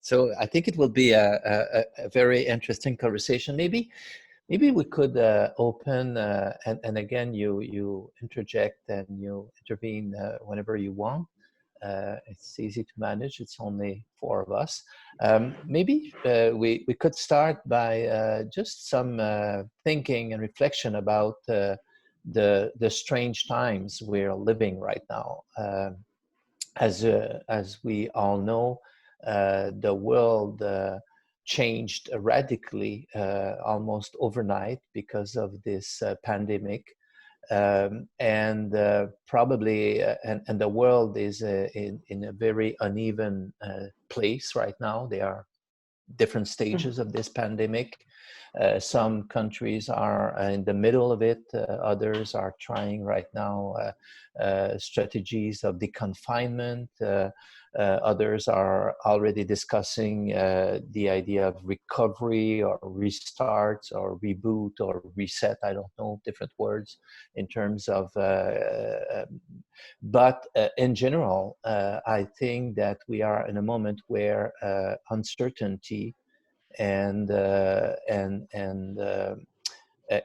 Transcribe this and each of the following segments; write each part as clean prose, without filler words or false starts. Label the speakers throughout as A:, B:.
A: So I think it will be a very interesting conversation. Maybe we could open, and again, you interject and you intervene whenever you want. It's easy to manage. It's only four of us. Maybe we could start by just some thinking and reflection about the strange times we're living right now. As we all know, the world changed radically almost overnight because of this pandemic. And the world is in a very uneven place right now. There are different stages of this pandemic. Some countries are in the middle of it. Others are trying right now strategies of deconfinement. Others are already discussing the idea of recovery or restart or reboot or reset. I don't know, different words in terms of, but in general, I think that we are in a moment where uncertainty and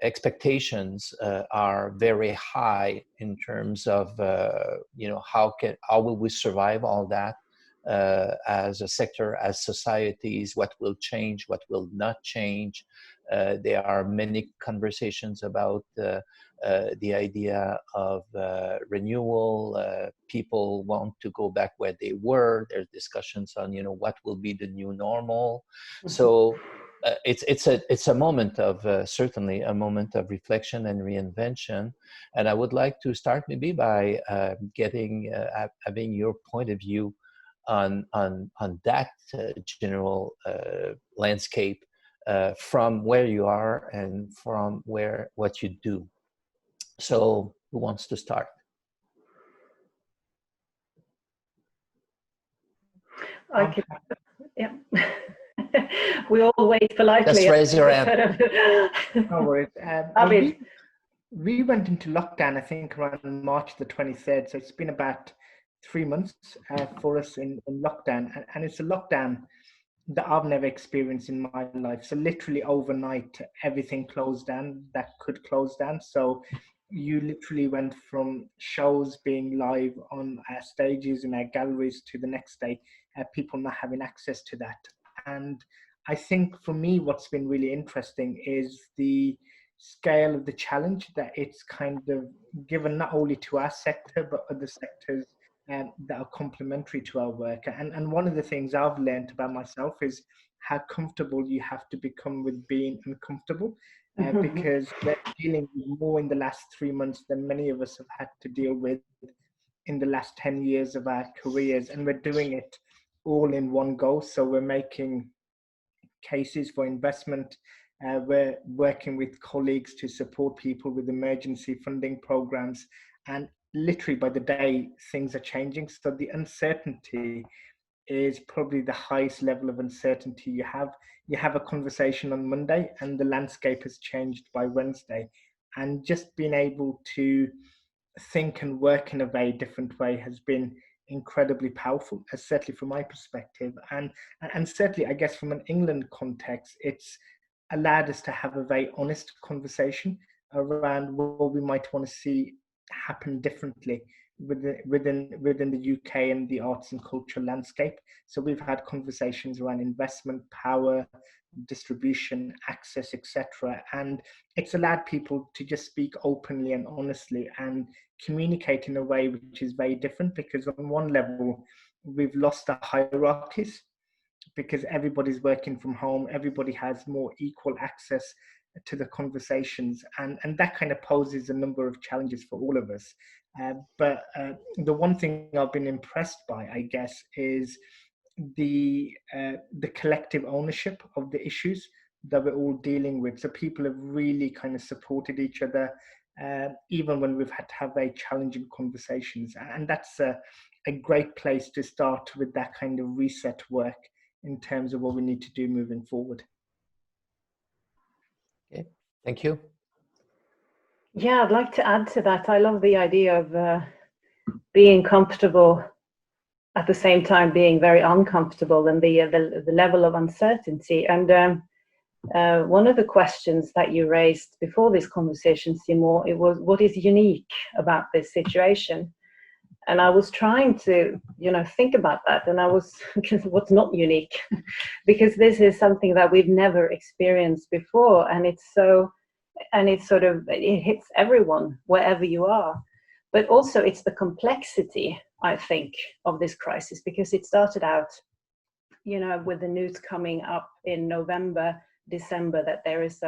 A: expectations are very high in terms of how will we survive all that as a sector, as societies, what will change, what will not change. There are many conversations about the idea of renewal. People want to go back where they were. There's discussions on what will be the new normal. So it's a moment of certainly a moment of reflection and reinvention. And I would like to start maybe by having your point of view on that general landscape from where you are and from what you do. So who wants to start?
B: I can. Yeah. We all wait politely.
A: Just raise your hand.
C: No worries.
B: Abid.
C: We went into lockdown, I think, around March the 23rd. So it's been about 3 months for us in lockdown. And it's a lockdown that I've never experienced in my life. So literally overnight, everything closed down that could close down. So you literally went from shows being live on our stages in our galleries to the next day, people not having access to that. And I think for me, what's been really interesting is the scale of the challenge that it's kind of given not only to our sector, but other sectors that are complementary to our work. And one of the things I've learned about myself is how comfortable you have to become with being uncomfortable, because we're dealing with more in the last 3 months than many of us have had to deal with in the last 10 years of our careers. And we're doing it all in one go. So we're making cases for investment. We're working with colleagues to support people with emergency funding programs. And literally by the day, things are changing. So the uncertainty is probably the highest level of uncertainty you have. You have a conversation on Monday and the landscape has changed by Wednesday. And just being able to think and work in a very different way has been incredibly powerful, certainly from my perspective. And certainly, I guess, from an England context, it's allowed us to have a very honest conversation around what we might want to see happen differently within the UK and the arts and culture landscape. So we've had conversations around investment, power, distribution, access, etc. And it's allowed people to just speak openly and honestly and communicate in a way which is very different, because on one level, we've lost the hierarchies because everybody's working from home, everybody has more equal access to the conversations, and that kind of poses a number of challenges for all of us. But the one thing I've been impressed by, I guess, is the collective ownership of the issues that we're all dealing with. So people have really kind of supported each other, even when we've had to have very challenging conversations. And that's a great place to start with that kind of reset work in terms of what we need to do moving forward.
A: Okay, thank you.
B: Yeah, I'd like to add to that. I love the idea of being comfortable at the same time being very uncomfortable, and the level of uncertainty. And one of the questions that you raised before this conversation, Simon, it was, what is unique about this situation? And I was trying to, think about that, and I was, what's not unique? Because this is something that we've never experienced before, and it hits everyone wherever you are. But also it's the complexity, I think, of this crisis, because it started out, with the news coming up in November, December, that there is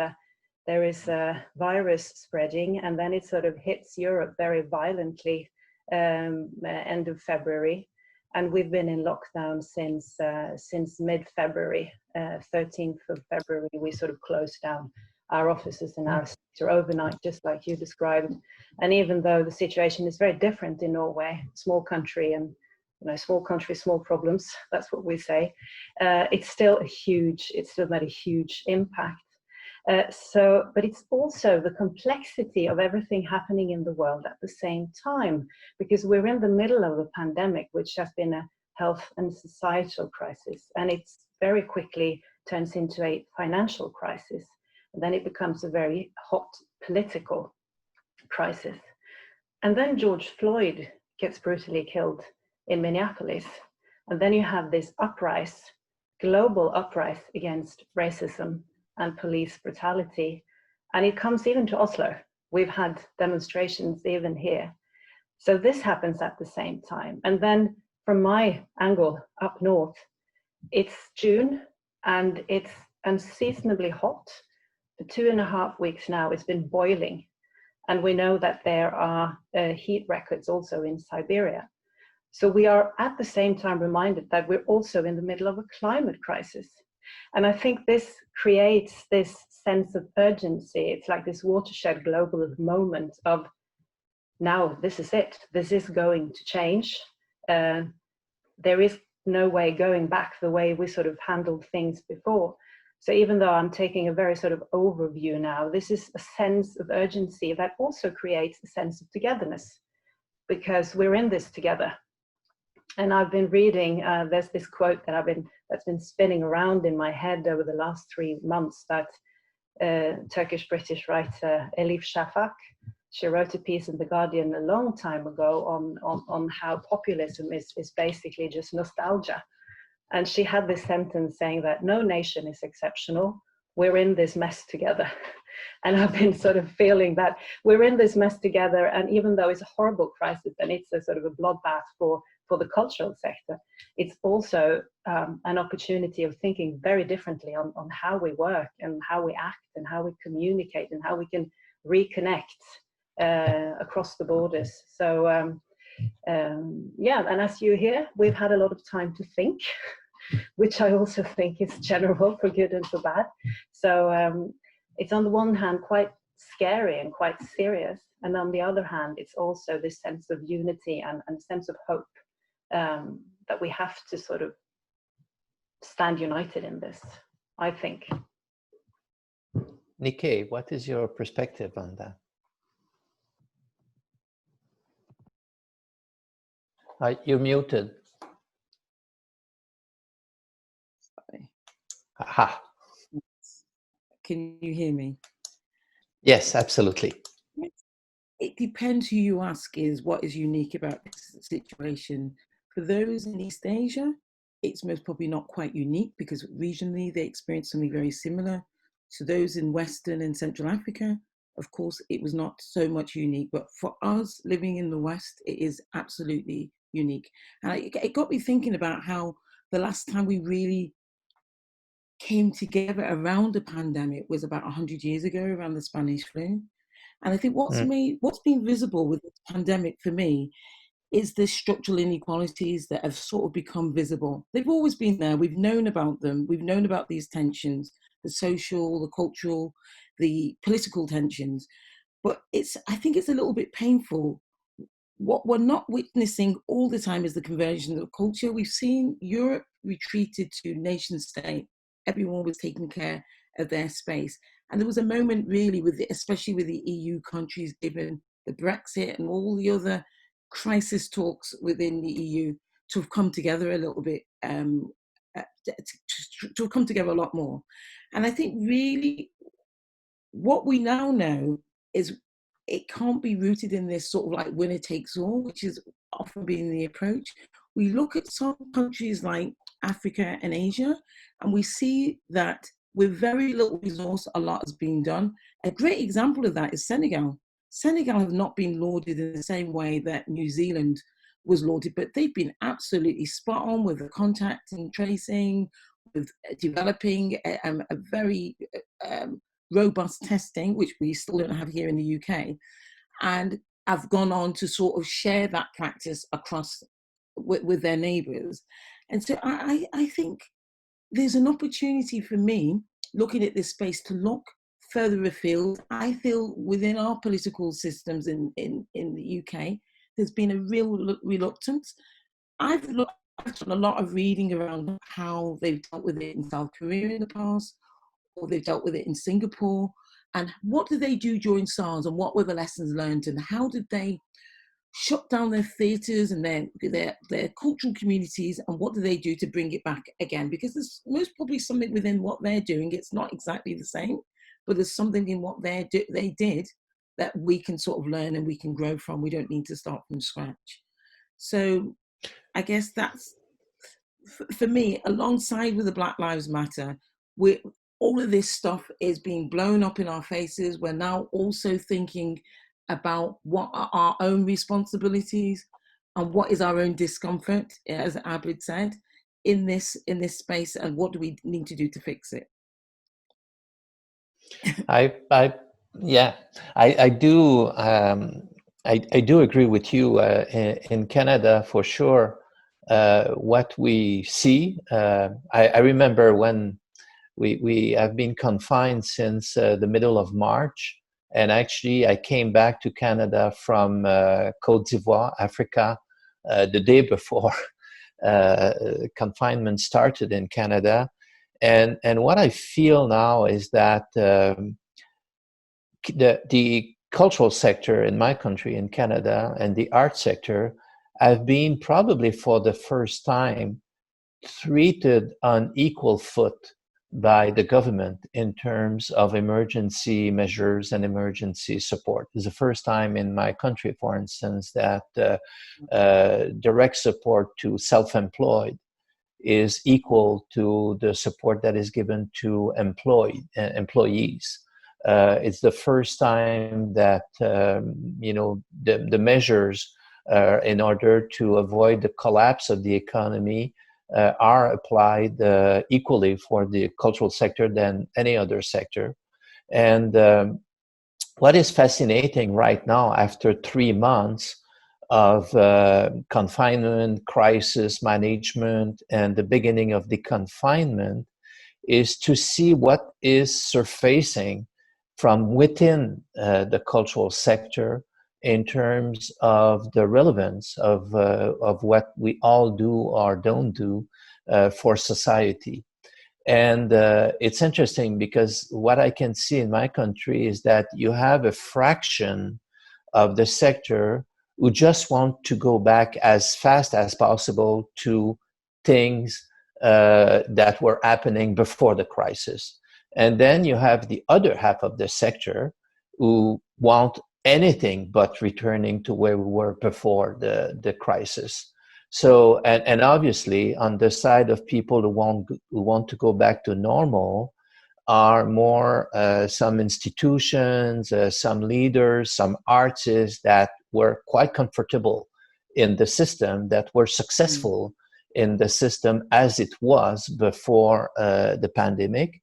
B: a virus spreading, and then it sort of hits Europe very violently end of February, and we've been in lockdown since mid-February. 13th of February, we sort of closed down our offices and our sector overnight, just like you described. And even though the situation is very different in Norway, small country, and small country, small problems, that's what we say, it's still made a huge impact. But it's also the complexity of everything happening in the world at the same time, because we're in the middle of a pandemic, which has been a health and societal crisis, and it's very quickly turns into a financial crisis. And then it becomes a very hot political crisis. And then George Floyd gets brutally killed in Minneapolis. And then you have this global uprise against racism and police brutality. And it comes even to Oslo. We've had demonstrations even here. So this happens at the same time. And then from my angle up north, it's June and it's unseasonably hot. For 2.5 weeks now, it's been boiling. And we know that there are heat records also in Siberia. So we are at the same time reminded that we're also in the middle of a climate crisis. And I think this creates this sense of urgency. It's like this watershed global moment of, now this is it. This is going to change. There is no way going back the way we sort of handled things before. So even though I'm taking a very sort of overview now, this is a sense of urgency that also creates a sense of togetherness, because we're in this together. And I've been reading, there's this quote that's been spinning around in my head over the last 3 months, that Turkish-British writer Elif Shafak, she wrote a piece in The Guardian a long time ago on how populism is basically just nostalgia. And she had this sentence saying that no nation is exceptional. We're in this mess together. And I've been sort of feeling that we're in this mess together. And even though it's a horrible crisis and it's a sort of a bloodbath for the cultural sector, it's also an opportunity of thinking very differently on how we work and how we act and how we communicate and how we can reconnect across the borders. So and as you hear, we've had a lot of time to think, which I also think is general for good and for bad. So it's on the one hand quite scary and quite serious, and on the other hand, it's also this sense of unity and sense of hope that we have to sort of stand united in this, I think.
A: Nikkei, what is your perspective on that? You're muted.
D: Sorry.
A: Aha.
D: Can you hear me?
A: Yes, absolutely.
D: It depends who you ask is what is unique about this situation. For those in East Asia, it's most probably not quite unique because regionally they experience something very similar. To those in Western and Central Africa, of course, it was not so much unique. But for us living in the West, it is absolutely unique. And it got me thinking about how the last time we really came together around a pandemic was about 100 years ago, around the Spanish flu. And I think what's been visible with this pandemic for me is the structural inequalities that have sort of become visible. They've always been there. We've known about them. We've known about these tensions, the social, the cultural, the political tensions. But I think it's a little bit painful. What we're not witnessing all the time is the conversion of culture. We've seen Europe retreated to nation state. Everyone was taking care of their space. And there was a moment really, especially with the EU countries, given the Brexit and all the other crisis talks within the EU, to have come together a little bit, to have come together a lot more. And I think really what we now know is it can't be rooted in this sort of like winner takes all, which is often been the approach. We look at some countries like Africa and Asia, and we see that with very little resource, a lot has been done. A great example of that is Senegal. Senegal have not been lauded in the same way that New Zealand was lauded, but they've been absolutely spot on with the contact and tracing, with developing a very robust testing, which we still don't have here in the UK, and have gone on to sort of share that practice across with their neighbours. And so I think there's an opportunity for me, looking at this space, to look further afield. I feel within our political systems in the UK, there's been a real reluctance. I've done a lot of reading around how they've dealt with it in South Korea in the past, or they've dealt with it in Singapore, and what did they do during SARS, and what were the lessons learned, and how did they shut down their theatres and their cultural communities, and what do they do to bring it back again? Because there's most probably something within what they're doing. It's not exactly the same, but there's something in what they did that we can sort of learn and we can grow from. We don't need to start from scratch. So I guess that's, for me, alongside with the Black Lives Matter, all of this stuff is being blown up in our faces. We're now also thinking about what are our own responsibilities and what is our own discomfort, as Abid said, in this space, and what do we need to do to fix it?
A: I do agree with you. In Canada, for sure, what we see, I remember when we have been confined since the middle of March, and actually I came back to Canada from Côte d'Ivoire, Africa, the day before confinement started in Canada. And what I feel now is that the cultural sector in my country, in Canada, and the art sector have been probably for the first time treated on equal foot by the government in terms of emergency measures and emergency support. It's the first time in my country, for instance, that direct support to self-employed is equal to the support that is given to employees. It's the first time that the measures in order to avoid the collapse of the economy are applied equally for the cultural sector than any other sector. And what is fascinating right now, after 3 months of confinement, crisis management, and the beginning of the confinement, is to see what is surfacing from within the cultural sector in terms of the relevance of what we all do or don't do for society. And it's interesting because what I can see in my country is that you have a fraction of the sector who just want to go back as fast as possible to things that were happening before the crisis. And then you have the other half of the sector who want anything but returning to where we were before the crisis. So, and obviously on the side of people who want to go back to normal are more some institutions, some leaders, some artists that were quite comfortable in the system, that were successful in the system as it was before the pandemic.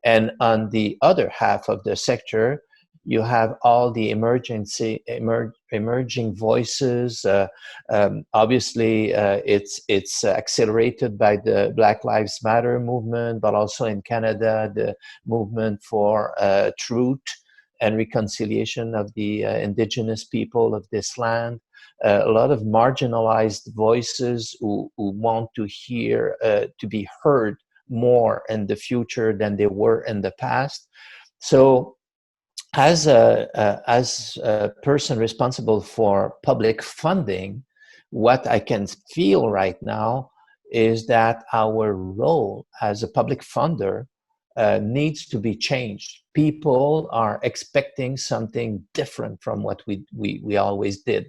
A: And on the other half of the sector, you have all the emerging voices. Obviously, it's accelerated by the Black Lives Matter movement, but also in Canada, the movement for truth and reconciliation of the indigenous people of this land. A lot of marginalized voices who want to hear, to be heard more in the future than they were in the past. So as a person responsible for public funding, what I can feel right now is that our role as a public funder needs to be changed. People are expecting something different from what we always did.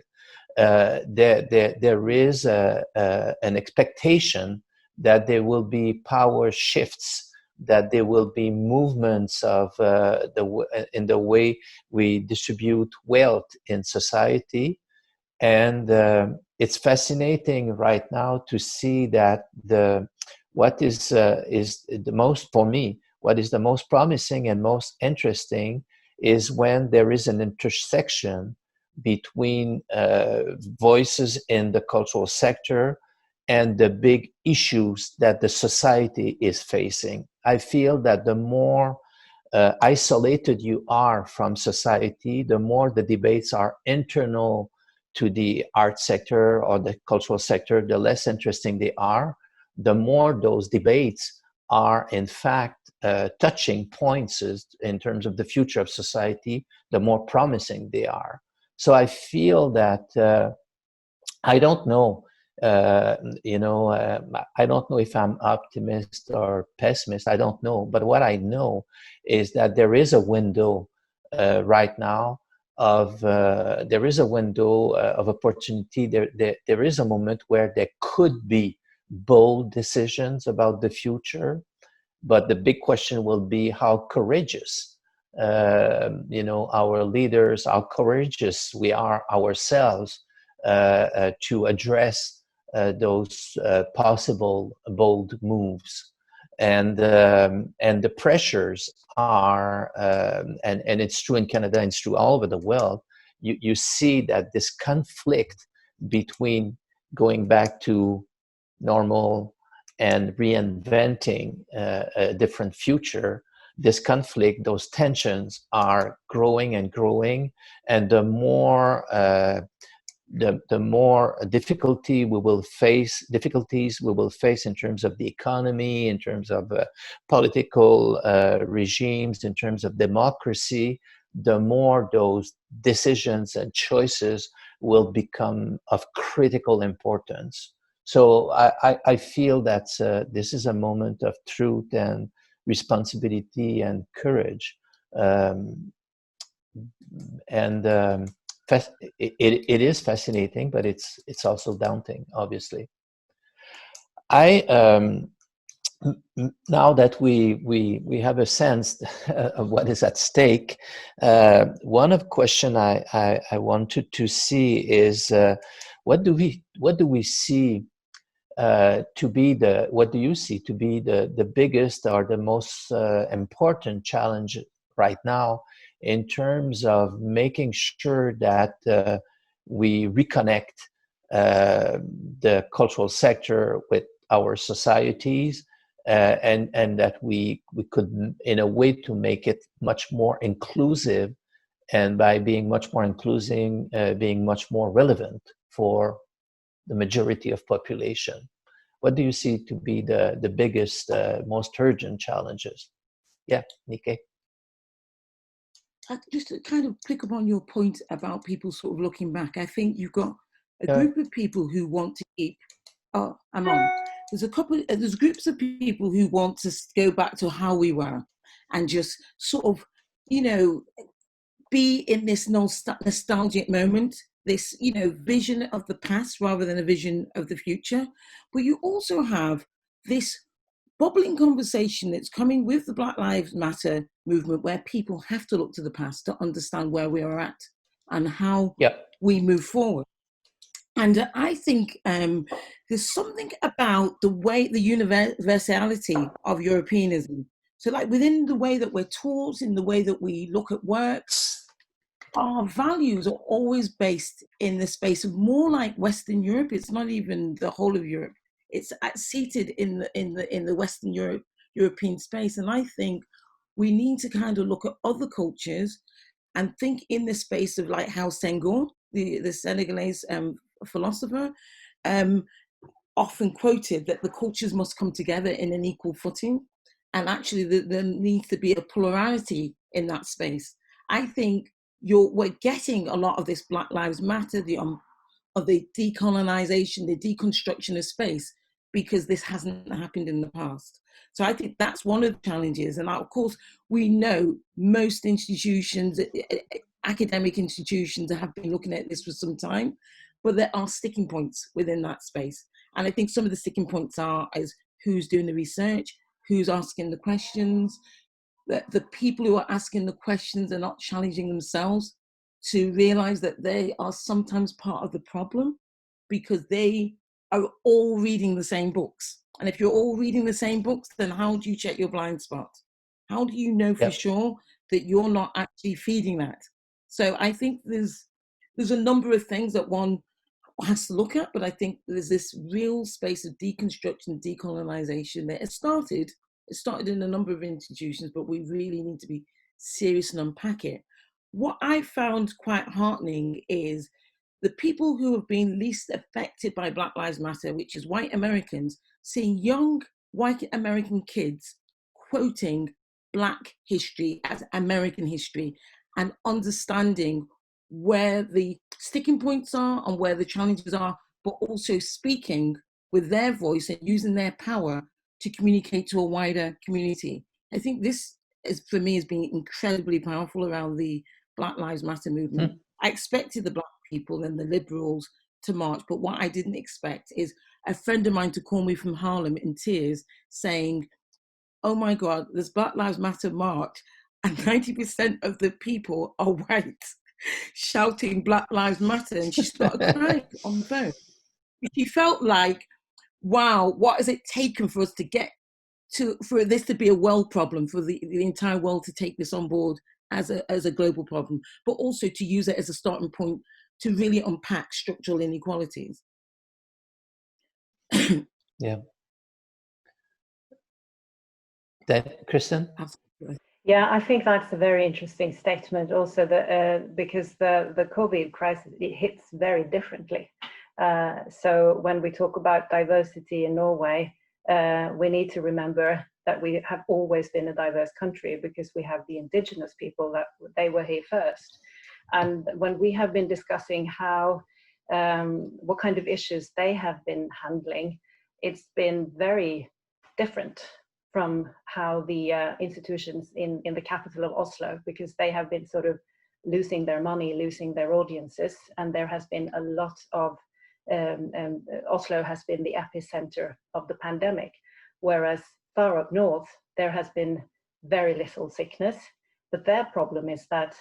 A: There is an expectation that there will be power shifts, that there will be movements of in the way we distribute wealth in society. And it's fascinating right now to see that what is the most, for me, what is the most promising and most interesting is when there is an intersection between voices in the cultural sector and the big issues that the society is facing. I feel that the more isolated you are from society, the more the debates are internal to the art sector or the cultural sector, the less interesting they are. The more those debates are, in fact, touching points in terms of the future of society, the more promising they are. So I feel that I don't know, I don't know if I'm optimist or pessimist. I don't know. But what I know is that there is a window right now there is a window of opportunity. There is a moment where there could be bold decisions about the future, but the big question will be how courageous, our leaders, how courageous we are ourselves to address those possible bold moves. And the pressures are, and it's true in Canada, and it's true all over the world, you see that this conflict between going back to normal and reinventing a different future, this conflict, those tensions are growing and growing, and the more difficulties we will face in terms of the economy, in terms of political regimes, in terms of democracy, the more those decisions and choices will become of critical importance. So I feel that this is a moment of truth and responsibility and courage. It is fascinating, but it's also daunting, obviously. Now that we have a sense of what is at stake, one of the question I wanted to see is what do we see what do you see to be the biggest or the most important challenge right now in terms of making sure that we reconnect the cultural sector with our societies, and that we could, in a way, to make it much more inclusive, and by being much more inclusive, being much more relevant for the majority of population. What do you see to be the biggest, most urgent challenges? Yeah, Nikkei.
D: Just to kind of pick up on your point about people sort of looking back, I think you've got a group of people who want to keep. Oh, I'm on. There's groups of people who want to go back to how we were, and just sort of, be in this nostalgic moment, this, vision of the past rather than a vision of the future. But you also have this bubbling conversation that's coming with the Black Lives Matter movement, where people have to look to the past to understand where we are at and how we move forward. And I think there's something about the universality of Europeanism. So like within the way that we're taught, in the way that we look at works, our values are always based in the space of more like Western Europe. It's not even the whole of Europe. It's seated in the Western European space. And I think we need to kind of look at other cultures and think in the space of like how Senghor, the Senegalese philosopher, often quoted that the cultures must come together in an equal footing. And actually there needs to be a plurality in that space. I think we're getting a lot of this Black Lives Matter, the of the decolonization, the deconstruction of space, because this hasn't happened in the past. So I think that's one of the challenges. And of course, we know most institutions, academic institutions, have been looking at this for some time, but there are sticking points within that space. And I think some of the sticking points are is who's doing the research, who's asking the questions, that the people who are asking the questions are not challenging themselves to realize that they are sometimes part of the problem, because they are all reading the same books. And if you're all reading the same books, then how do you check your blind spot? How do you know for sure that you're not actually feeding that? So I think there's a number of things that one has to look at, but I think there's this real space of deconstruction, decolonization that it started in a number of institutions, but we really need to be serious and unpack it. What I found quite heartening is the people who have been least affected by Black Lives Matter, which is white Americans, seeing young white American kids quoting Black history as American history and understanding where the sticking points are and where the challenges are, but also speaking with their voice and using their power to communicate to a wider community. I think this is, for me, has been incredibly powerful around the Black Lives Matter movement. I expected the Black people and the liberals to march, but what I didn't expect is a friend of mine to call me from Harlem in tears saying, oh my God, there's Black Lives Matter march and 90% of the people are white, shouting Black Lives Matter. And she started crying on the phone. She felt like, wow, what has it taken for us to get to, for this to be a world problem, for the entire world to take this on board as a global problem, but also to use it as a starting point to really unpack structural inequalities.
A: Yeah. That, Kristin?
D: Absolutely.
B: Yeah, I think that's a very interesting statement also, that, because the COVID crisis, it hits very differently. So when we talk about diversity in Norway, we need to remember that we have always been a diverse country because we have the indigenous people that they were here first. And when we have been discussing how, what kind of issues they have been handling, it's been very different from how the institutions in the capital of Oslo, because they have been sort of losing their money, losing their audiences, and there has been a lot of, Oslo has been the epicenter of the pandemic, whereas far up north, there has been very little sickness, but their problem is that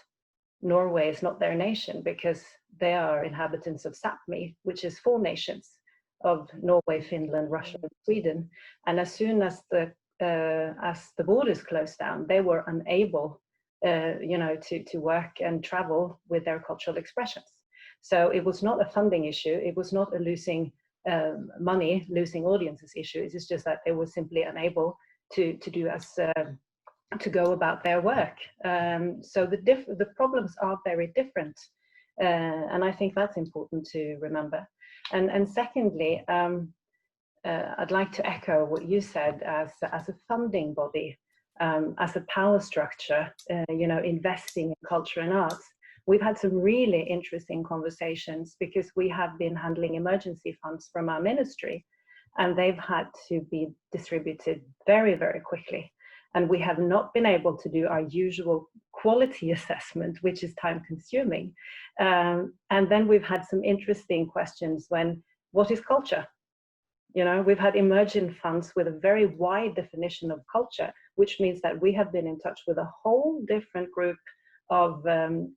B: Norway is not their nation because they are inhabitants of Sápmi, which is 4 nations of Norway, Finland, Russia, and Sweden. And as soon as the borders closed down, they were unable, to work and travel with their cultural expressions. So it was not a funding issue. It was not a losing money, losing audiences issue. It is just that they were simply unable to do as to go about their work. So the problems are very different, and I think that's important to remember. And secondly, I'd like to echo what you said as a funding body, as a power structure, investing in culture and arts. We've had some really interesting conversations because we have been handling emergency funds from our ministry, and they've had to be distributed very, very quickly. And we have not been able to do our usual quality assessment, which is time consuming. And then we've had some interesting questions when, what is culture? We've had emergent funds with a very wide definition of culture, which means that we have been in touch with a whole different group of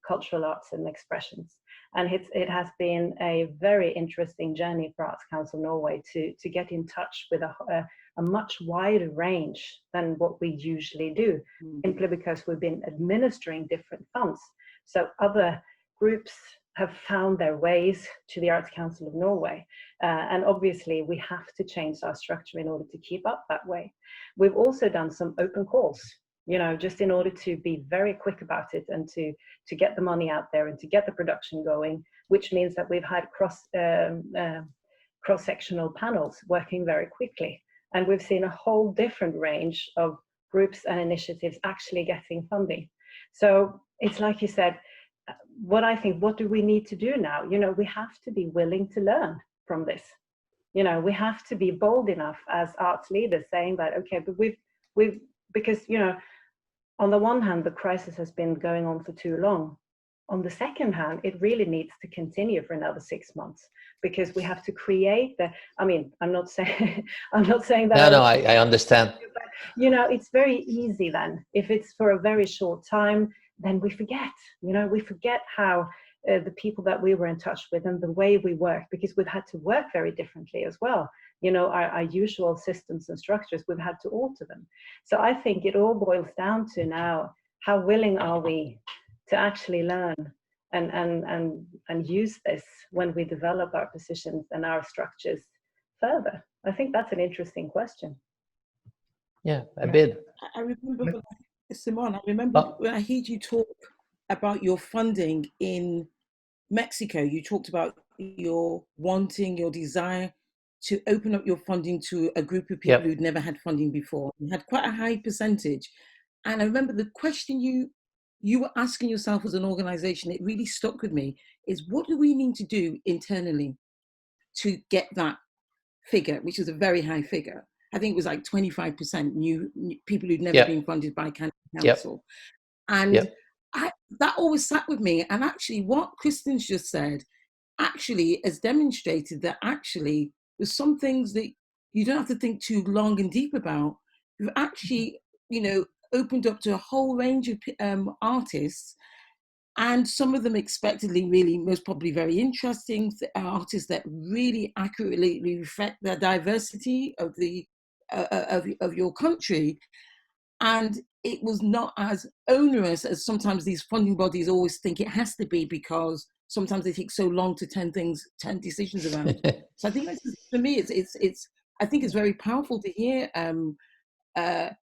B: cultural arts and expressions. And it has been a very interesting journey for Arts Council Norway to get in touch with a much wider range than what we usually do, simply because we've been administering different funds. So other groups have found their ways to the Arts Council of Norway. And obviously we have to change our structure in order to keep up that way. We've also done some open calls, just in order to be very quick about it and to get the money out there and to get the production going, which means that we've had cross-sectional panels working very quickly. And we've seen a whole different range of groups and initiatives actually getting funding. So it's like you said, what I think, what do we need to do now? You know, we have to be willing to learn from this. You know, we have to be bold enough as arts leaders saying that, okay, but we've, because, you know, on the one hand, the crisis has been going on for too long. On the second hand, it really needs to continue for another 6 months, because we have to create the, I mean, I'm not saying that.
A: No, I understand.
B: But, you know, it's very easy then, if it's for a very short time, then we forget, you know, we forget how the people that we were in touch with and the way we work, because we've had to work very differently as well. You know, our usual systems and structures, we've had to alter them. So I think it all boils down to now, how willing are we to actually learn and use this when we develop our positions and our structures further? I think that's an interesting question.
A: Yeah, Abid.
D: I remember, Simon, I remember when I heard you talk about your funding in Mexico, you talked about your desire to open up your funding to a group of people who'd never had funding before. You had quite a high percentage. And I remember the question you were asking yourself as an organization, it really stuck with me, is what do we need to do internally to get that figure, which is a very high figure? I think it was like 25% new people who'd never been funded by council. And that always sat with me. And actually what Kristin's just said actually has demonstrated that actually there's some things that you don't have to think too long and deep about. You've actually, you know, opened up to a whole range of artists, and some of them expectedly really most probably very interesting artists that really accurately reflect the diversity of the of your country. And it was not as onerous as sometimes these funding bodies always think it has to be, because sometimes they take so long to turn decisions around. So I think for me, I think it's very powerful to hear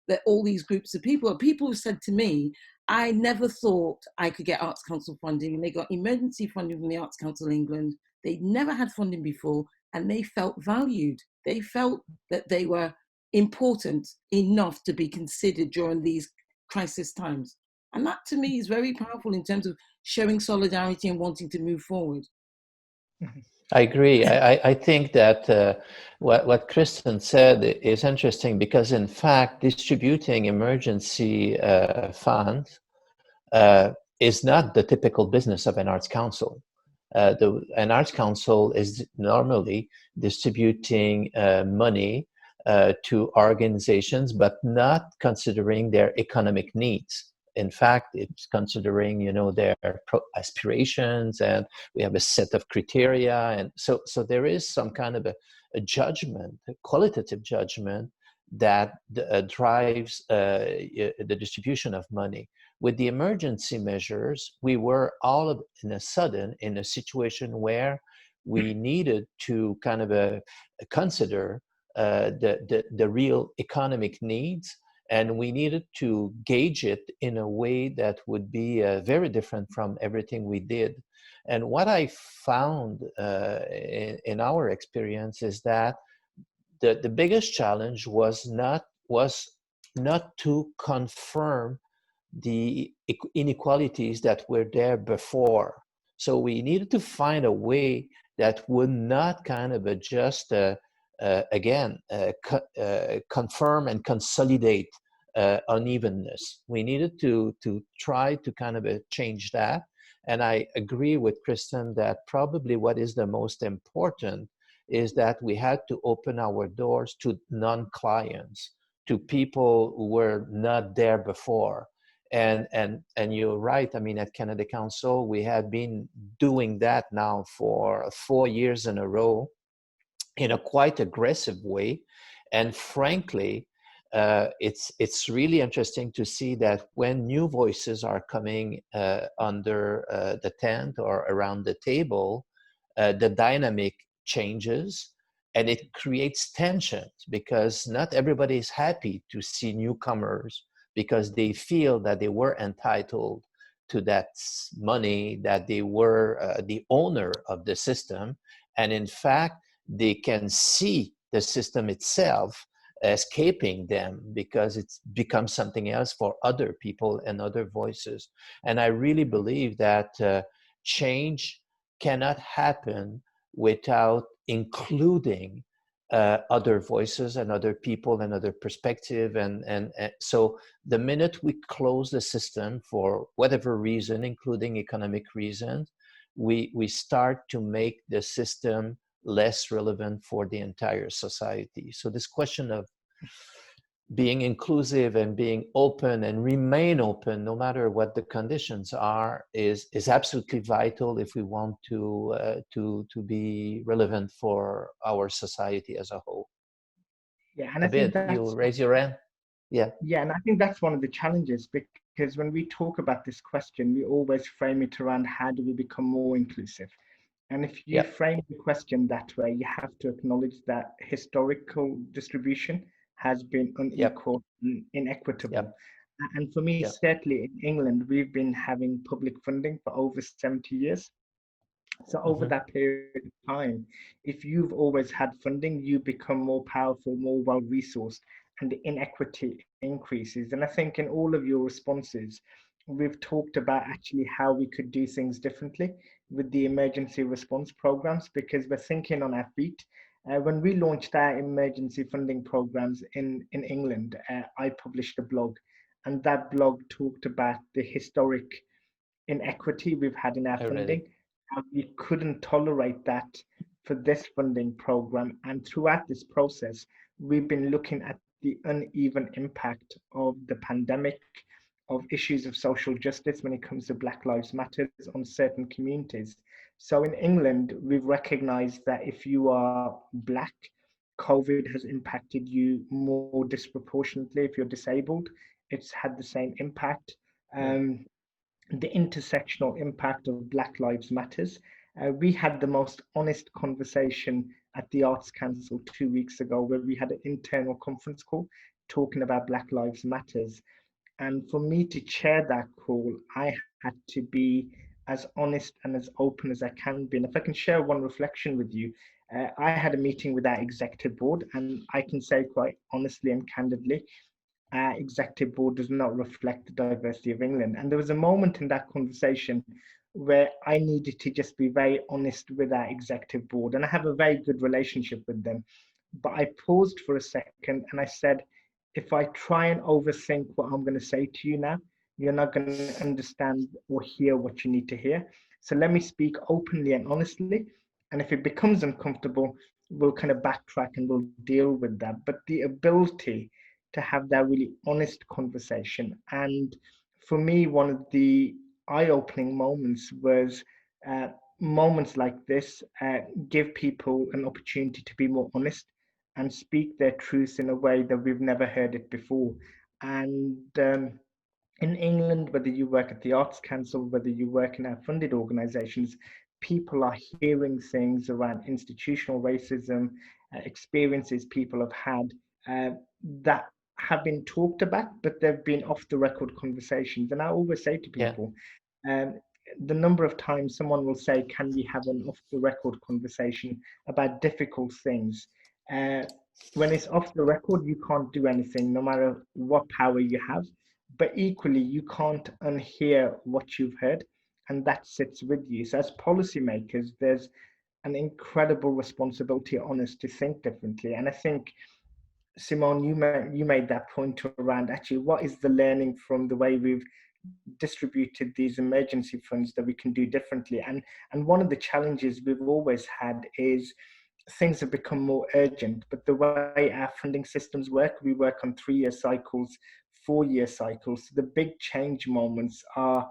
D: that all these groups of people have said to me, I never thought I could get Arts Council funding, and they got emergency funding from the Arts Council England. They'd never had funding before, and they felt valued. They felt that they were important enough to be considered during these crisis times. And that to me is very powerful in terms of showing solidarity and wanting to move forward.
A: I agree. I think that what Kristin said is interesting, because in fact, distributing emergency funds is not the typical business of an arts council. An arts council is normally distributing money to organizations, but not considering their economic needs. In fact, it's considering, you know, their aspirations, and we have a set of criteria, and so there is some kind of a judgment, a qualitative judgment that drives the distribution of money. With the emergency measures, we were all of a sudden in a situation where we needed to kind of consider the real economic needs, and we needed to gauge it in a way that would be very different from everything we did. And what I found in our experience is that the biggest challenge was not to confirm the inequalities that were there before. So we needed to find a way that would not kind of just confirm and consolidate unevenness. We needed to try to kind of change that. And I agree with Kristin that probably what is the most important is that we had to open our doors to non-clients, to people who were not there before. And you're right. I mean, at Canada Council, we have been doing that now for 4 years in a row in a quite aggressive way. And frankly, it's really interesting to see that when new voices are coming under the tent or around the table, the dynamic changes, and it creates tensions, because not everybody is happy to see newcomers, because they feel that they were entitled to that money, that they were the owner of the system. And in fact, they can see the system itself escaping them, because it's become something else for other people and other voices. And I really believe that change cannot happen without including other voices and other people and other perspective. And so the minute we close the system for whatever reason, including economic reasons, we start to make the system less relevant for the entire society. So this question of being inclusive and being open and remain open no matter what the conditions are is absolutely vital if we want to be relevant for our society as a whole.
C: Yeah, and I think
A: Abid, you
C: that's
A: raise your hand. Yeah.
C: Yeah, and I think that's one of the challenges, because when we talk about this question, we always frame it around how do we become more inclusive. And if you
A: Yeah.
C: frame the question that way, you have to acknowledge that historical distribution has been unequal and inequitable. And for me, certainly in England, we've been having public funding for over 70 years. So over that period of time, if you've always had funding, you become more powerful, more well-resourced, and the inequity increases. And I think in all of your responses, we've talked about actually how we could do things differently with the emergency response programs, because we're thinking on our feet. When we launched our emergency funding programs in England, I published a blog, and that blog talked about the historic inequity we've had in our funding. We couldn't tolerate that for this funding program. And throughout this process, we've been looking at the uneven impact of the pandemic, of issues of social justice when it comes to Black Lives Matter on certain communities. So in England, we've recognized that if you are Black, COVID has impacted you more disproportionately. If you're disabled, it's had the same impact. The intersectional impact of Black Lives Matters. We had the most honest conversation at the Arts Council 2 weeks ago, where we had an internal conference call talking about Black Lives Matters. And for me to chair that call, I had to be as honest and as open as I can be. And if I can share one reflection with you, I had a meeting with our executive board, and I can say quite honestly and candidly, our executive board does not reflect the diversity of England. And there was a moment in that conversation where I needed to just be very honest with our executive board. And I have a very good relationship with them. But I paused for a second and I said, if I try and overthink what I'm going to say to you now, you're not going to understand or hear what you need to hear. So let me speak openly and honestly. And if it becomes uncomfortable, we'll kind of backtrack and we'll deal with that. But the ability to have that really honest conversation. And for me, one of the eye-opening moments was moments like this give people an opportunity to be more honest and speak their truths in a way that we've never heard it before. And in England, whether you work at the Arts Council, whether you work in our funded organizations, people are hearing things around institutional racism, experiences people have had that have been talked about, but they've been off the record conversations. And I always say to people, the number of times someone will say, can we have an off the record conversation about difficult things? When it's off the record, you can't do anything, no matter what power you have. But equally, you can't unhear what you've heard, and that sits with you. So as policymakers, there's an incredible responsibility on us to think differently. And I think, Simone, you made that point around actually what is the learning from the way we've distributed these emergency funds that we can do differently. And one of the challenges we've always had is things have become more urgent, but the way our funding systems work, we work on 3-year cycles, 4-year cycles. The big change moments are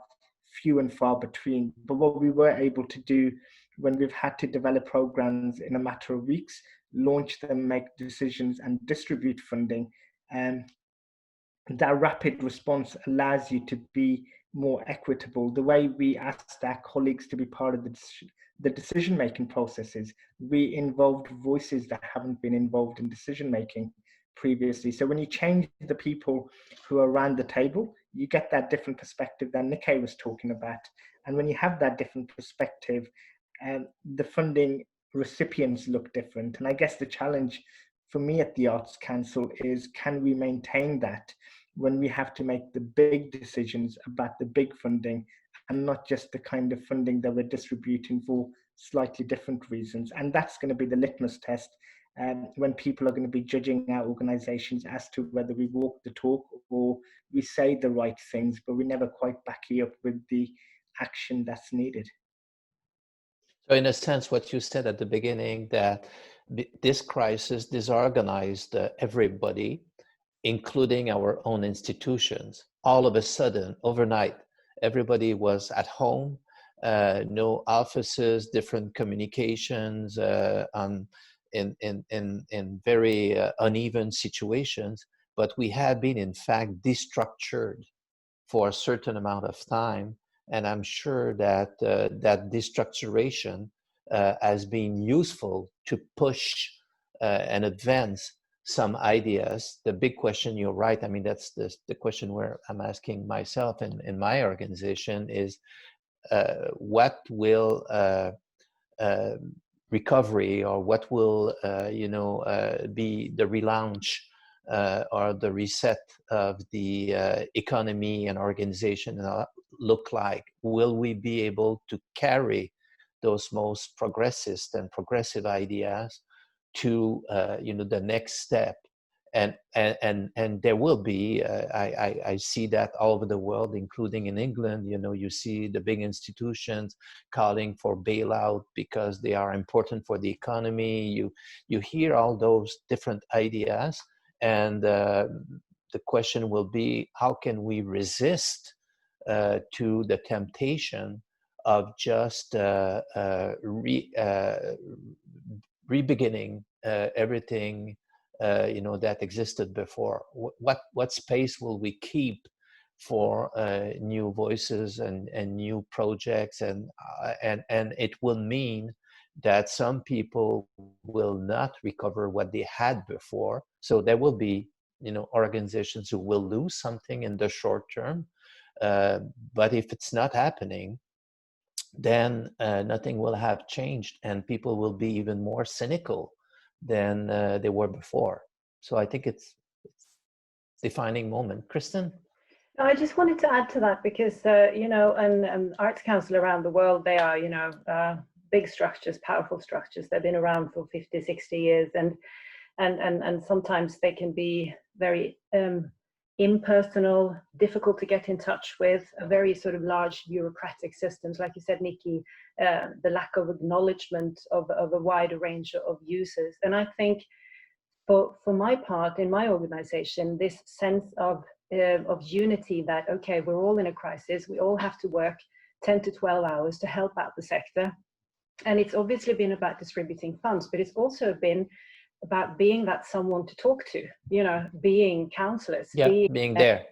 C: few and far between. But what we were able to do when we've had to develop programs in a matter of weeks, launch them, make decisions, and distribute funding, that rapid response allows you to be more equitable. The way we asked our colleagues to be part of the decision-making processes, we involved voices that haven't been involved in decision-making previously. So when you change the people who are around the table, you get that different perspective that Nikkei was talking about. And when you have that different perspective, the funding recipients look different. And I guess the challenge for me at the Arts Council is, can we maintain that when we have to make the big decisions about the big funding and not just the kind of funding that we're distributing for slightly different reasons. And that's going to be the litmus test when people are going to be judging our organizations as to whether we walk the talk or we say the right things, but we never quite back it up with the action that's needed.
A: So in a sense, what you said at the beginning, that this crisis disorganized everybody, including our own institutions. All of a sudden, overnight, everybody was at home, no offices, different communications, in very uneven situations. But we had been, in fact, destructured for a certain amount of time. And I'm sure that that destructuration has been useful to push and advance some ideas. The big question, you're right, I mean, that's the question where I'm asking myself in my organization is what will recovery, or what will be the relaunch or the reset of the economy and organization look like? Will we be able to carry those most progressist and progressive ideas to the next step? And there will be, I see that all over the world, including in England. You see the big institutions calling for bailout because they are important for the economy. You hear all those different ideas, and the question will be, how can we resist to the temptation of just rebeginning everything that existed before? What space will we keep for new voices and new projects? And it will mean that some people will not recover what they had before. So there will be organizations who will lose something in the short term. But if it's not happening, then nothing will have changed, and people will be even more cynical than they were before. So I think it's a defining moment. Kristin?
B: I just wanted to add to that because, and Arts Council around the world, they are, big structures, powerful structures. They've been around for 50, 60 years. And sometimes they can be very impersonal, difficult to get in touch with, a very sort of large bureaucratic systems. Like you said, Nikki, the lack of acknowledgement of a wider range of users. And I think for my part, in my organization, this sense of unity that, okay, we're all in a crisis, we all have to work 10 to 12 hours to help out the sector. And it's obviously been about distributing funds, but it's also been about being that someone to talk to, being counselors,
A: being there.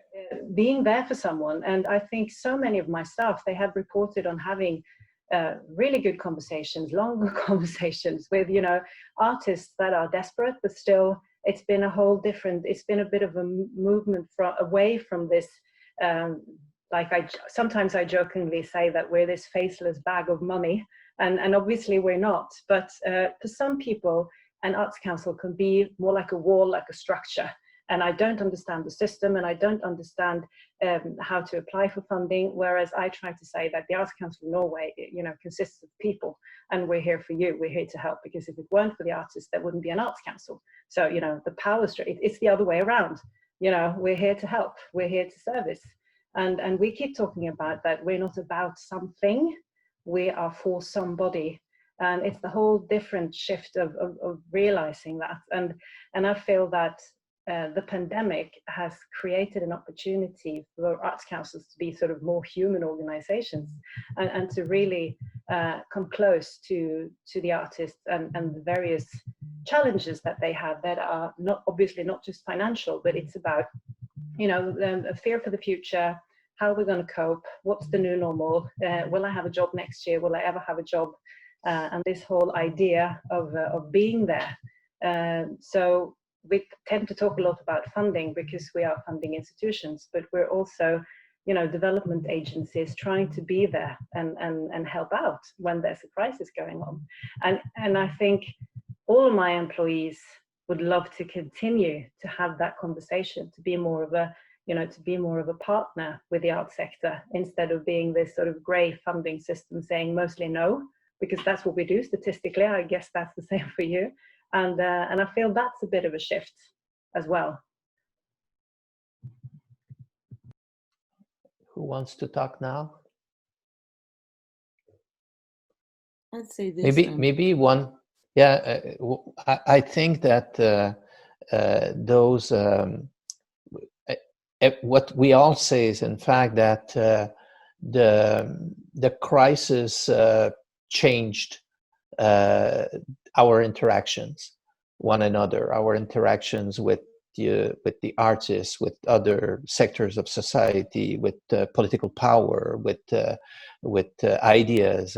B: Being there for someone. And I think so many of my staff, they have reported on having really good conversations, longer conversations with, artists that are desperate, but still it's been a bit of a movement away from this, sometimes I jokingly say that we're this faceless bag of money, and obviously we're not, but for some people, an arts council can be more like a wall, like a structure. And I don't understand the system, and I don't understand how to apply for funding. Whereas I try to say that the Arts Council of Norway, consists of people, and we're here for you. We're here to help, because if it weren't for the artists, there wouldn't be an Arts Council. So, the power straight, it's the other way around. We're here to help. We're here to service. And we keep talking about that. We're not about something. We are for somebody. And it's the whole different shift of realizing that. And I feel that the pandemic has created an opportunity for arts councils to be sort of more human organizations, and to really come close to the artists and the various challenges that they have, that are obviously not just financial, but it's about, a fear for the future. How are we going to cope? What's the new normal? Will I have a job next year? Will I ever have a job? And this whole idea of being there. So we tend to talk a lot about funding because we are funding institutions, but we're also, development agencies trying to be there and help out when there's a crisis going on. And I think all of my employees would love to continue to have that conversation, to be more of a, to be more of a partner with the art sector instead of being this sort of grey funding system saying mostly no, because that's what we do statistically. I guess that's the same for you. And I feel that's a bit of a shift as well.
A: Who wants to talk now?
D: I'd say this.
A: Maybe one. Yeah, I think that those what we all say is, in fact, that the crisis changed our interactions, one another, our interactions with the artists, with other sectors of society, with political power, with ideas,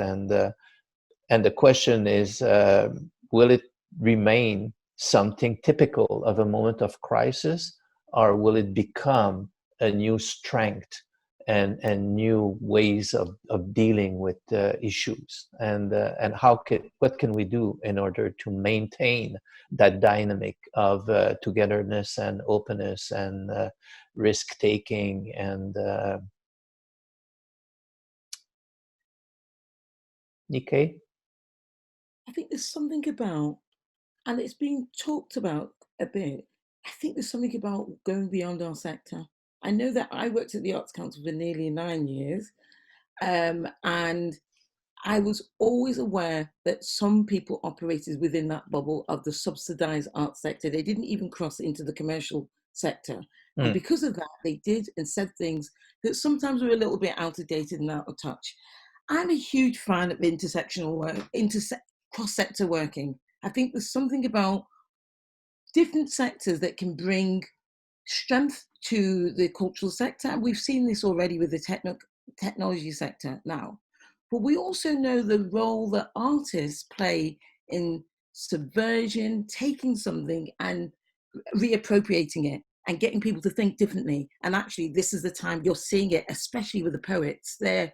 A: and the question is, will it remain something typical of a moment of crisis, or will it become a new strength and new ways of dealing with issues? And what can we do in order to maintain that dynamic of togetherness and openness and risk taking and Nikkei?
D: I think there's something about, and it's been talked about a bit, I think there's something about going beyond our sector. I know that I worked at the Arts Council for nearly 9 years, and I was always aware that some people operated within that bubble of the subsidized art sector. They didn't even cross into the commercial sector. And because of that, they did and said things that sometimes were a little bit out of date and out of touch. I'm a huge fan of intersectional work, cross-sector working. I think there's something about different sectors that can bring strength to the cultural sector. And we've seen this already with the technology sector now. But we also know the role that artists play in subversion, taking something and reappropriating it and getting people to think differently. And actually, this is the time you're seeing it, especially with the poets. They're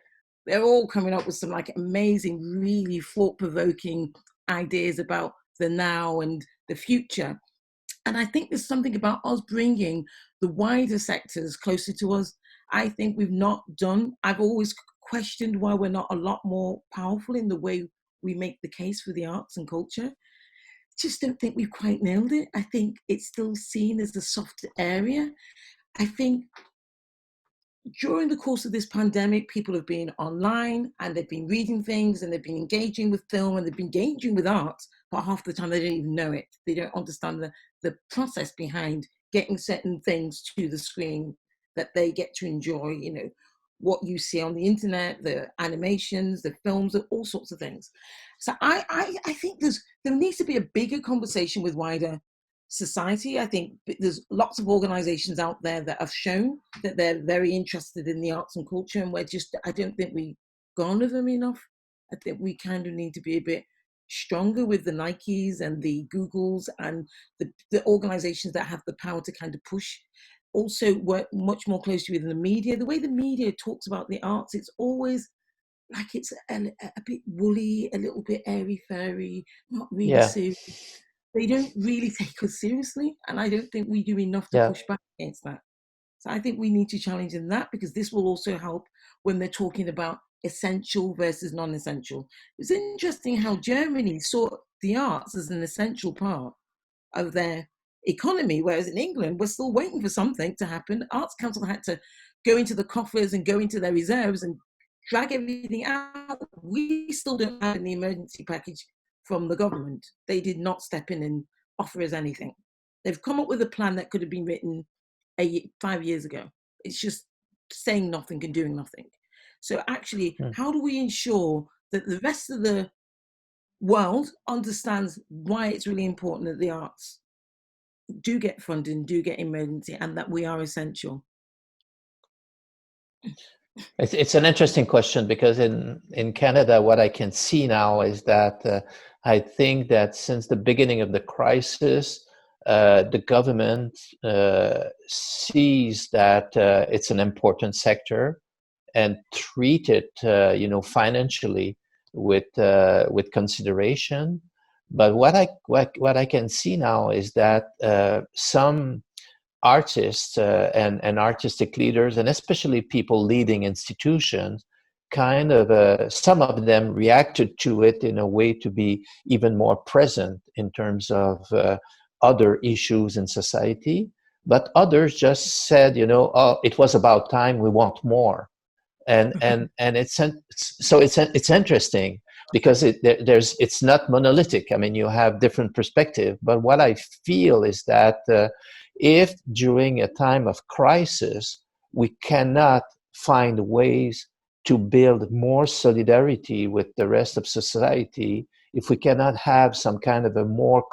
D: all coming up with some like amazing, really thought-provoking ideas about the now and the future. And I think there's something about us bringing the wider sectors closer to us. I think we've not done, I've always questioned why we're not a lot more powerful in the way we make the case for the arts and culture. Just don't think we've quite nailed it. I think it's still seen as a soft area. I think during the course of this pandemic, people have been online and they've been reading things and they've been engaging with film and they've been engaging with art, but half the time they don't even know it. They don't understand the process behind getting certain things to the screen that they get to enjoy, what you see on the internet, the animations, the films, all sorts of things. So I think there needs to be a bigger conversation with wider society. I think there's lots of organizations out there that have shown that they're very interested in the arts and culture, and I don't think we garner them enough. I think we kind of need to be a bit stronger with the Nikes and the Googles and the organizations that have the power to kind of push. Also work much more closely with the media. The way the media talks about the arts, it's always like it's a bit woolly, a little bit airy-fairy, not really serious. They don't really take us seriously, and I don't think we do enough to push back against that. So I think we need to challenge in that, because this will also help when they're talking about essential versus non-essential. It's interesting how Germany saw the arts as an essential part of their economy, whereas in England, we're still waiting for something to happen. Arts Council had to go into the coffers and go into their reserves and drag everything out. We still don't have any emergency package from the government. They did not step in and offer us anything. They've come up with a plan that could have been written 5 years ago. It's just saying nothing and doing nothing. So actually, how do we ensure that the rest of the world understands why it's really important that the arts do get funding, do get emergency, and that we are essential?
A: It's an interesting question, because in Canada, what I can see now is that I think that since the beginning of the crisis, the government sees that it's an important sector and treat it, financially with consideration. But what I can see now is that some artists and artistic leaders, and especially people leading institutions, kind of some of them reacted to it in a way to be even more present in terms of other issues in society. But others just said, oh, it was about time, we want more. And it's interesting because it's not monolithic. I mean, you have different perspective. But what I feel is that if during a time of crisis we cannot find ways to build more solidarity with the rest of society, if we cannot have some kind of a more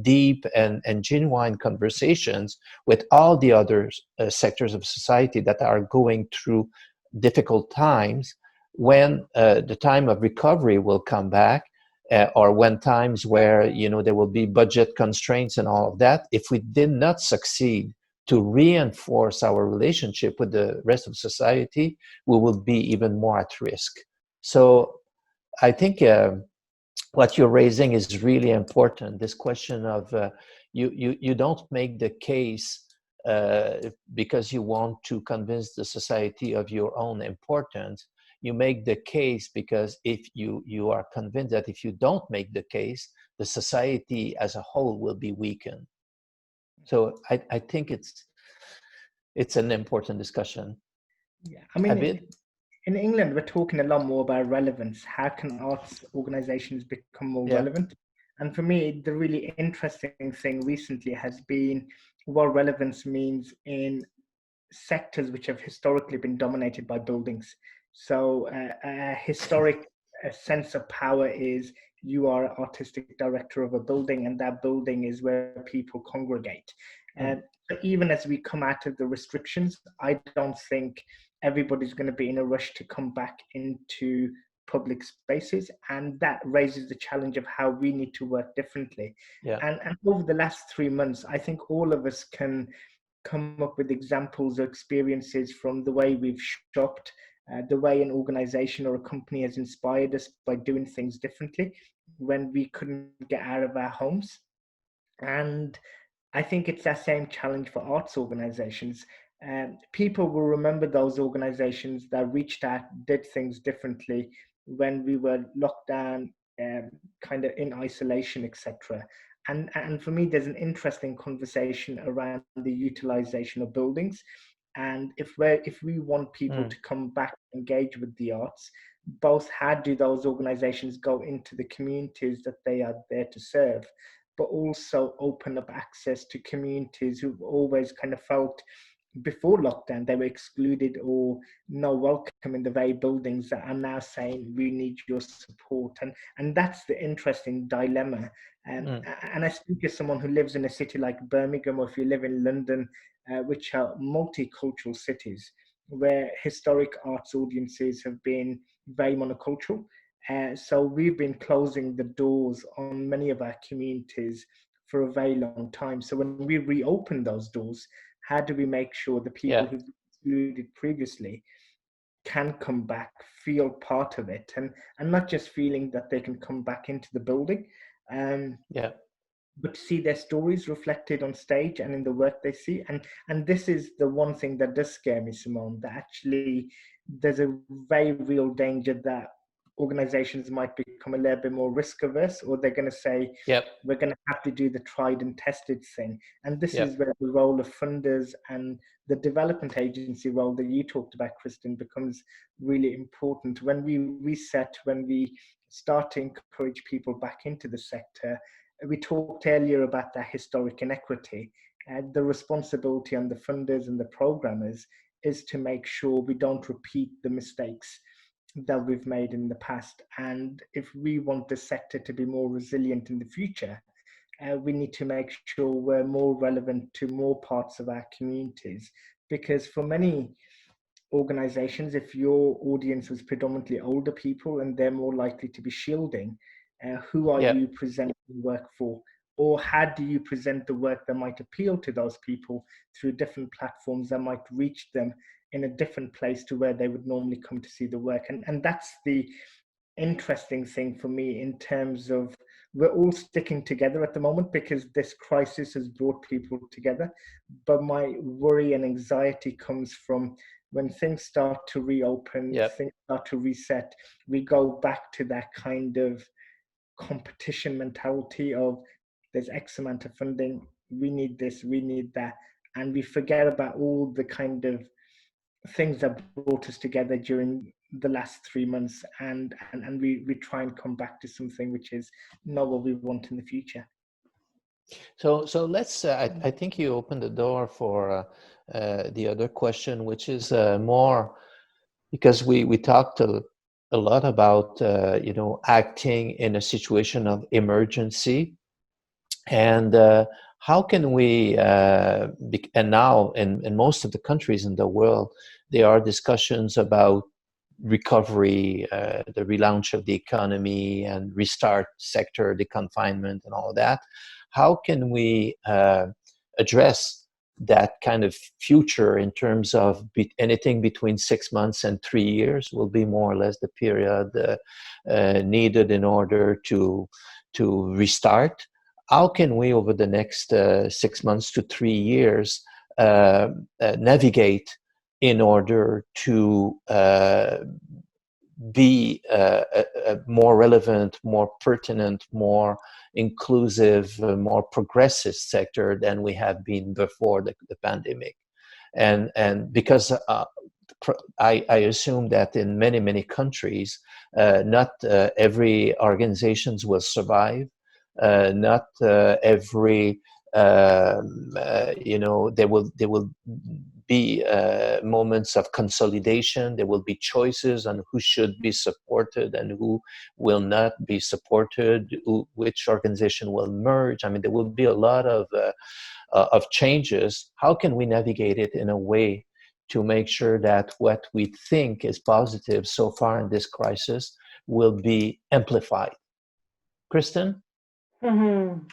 A: deep and genuine conversations with all the other sectors of society that are going through difficult times, when the time of recovery will come back, or when times where there will be budget constraints and all of that, if we did not succeed to reinforce our relationship with the rest of society, we will be even more at risk. So I think what you're raising is really important. This question of you don't make the case because you want to convince the society of your own importance. You make the case because if you are convinced that if you don't make the case, the society as a whole will be weakened. So I think it's an important discussion.
C: Yeah, I mean,
A: Abid?
C: in England, we're talking a lot more about relevance. How can arts organizations become more relevant? And for me, the really interesting thing recently has been what relevance means in sectors which have historically been dominated by buildings. So a historic sense of power is you are artistic director of a building, and that building is where people congregate. And even as we come out of the restrictions, I don't think everybody's going to be in a rush to come back into public spaces, and that raises the challenge of how we need to work differently. And over the last 3 months, I think all of us can come up with examples or experiences from the way we've shopped, the way an organization or a company has inspired us by doing things differently when we couldn't get out of our homes. And I think it's that same challenge for arts organizations. People will remember those organizations that reached out, did things differently when we were locked down, kind of in isolation, etc. And for me, there's an interesting conversation around the utilization of buildings. And if we want people to come back, engage with the arts, both how do those organizations go into the communities that they are there to serve, but also open up access to communities who've always kind of felt before lockdown they were excluded or no welcome in the very buildings that are now saying we need your support. And that's the interesting dilemma. And I speak as someone who lives in a city like Birmingham, or if you live in London, which are multicultural cities where historic arts audiences have been very monocultural. So we've been closing the doors on many of our communities for a very long time. So when we reopen those doors, how do we make sure the people who've been excluded previously can come back, feel part of it, and not just feeling that they can come back into the building, but see their stories reflected on stage and in the work they see. And this is the one thing that does scare me, Simone, that actually there's a very real danger that organizations might become a little bit more risk averse, or they're going to say, we're going to have to do the tried and tested thing. And this is where the role of funders and the development agency role that you talked about, Kristin, becomes really important. When we reset, when we start to encourage people back into the sector, we talked earlier about that historic inequity. The responsibility on the funders and the programmers is to make sure we don't repeat the mistakes that we've made in the past. And if we want the sector to be more resilient in the future, we need to make sure we're more relevant to more parts of our communities. Because for many organizations, if your audience was predominantly older people and they're more likely to be shielding, who are you presenting work for? Or how do you present the work that might appeal to those people through different platforms that might reach them in a different place to where they would normally come to see the work? And that's the interesting thing for me in terms of we're all sticking together at the moment because this crisis has brought people together. But my worry and anxiety comes from when things start to reopen, things start to reset, we go back to that kind of competition mentality of there's X amount of funding, we need this, we need that. And we forget about all the kind of things that brought us together during the last 3 months, and we try and come back to something which is not what we want in the future.
A: So let's, I think you opened the door for the other question, which is more, because we talked a lot about, acting in a situation of emergency. And how can we, and now in most of the countries in the world, there are discussions about recovery, the relaunch of the economy and restart sector, deconfinement and all of that. How can we address that kind of future in terms of anything between 6 months and 3 years will be more or less the period needed in order to restart? How can we, over the next 6 months to 3 years, navigate in order to be a more relevant, more pertinent, more inclusive, more progressive sector than we have been before the pandemic? And because I assume that in many countries, not every organizations will survive. Not every, there will be moments of consolidation. There will be choices on who should be supported and who will not be supported, which organization will merge. I mean, there will be a lot of changes. How can we navigate it in a way to make sure that what we think is positive so far in this crisis will be amplified? Kristin?
B: Mm-hmm.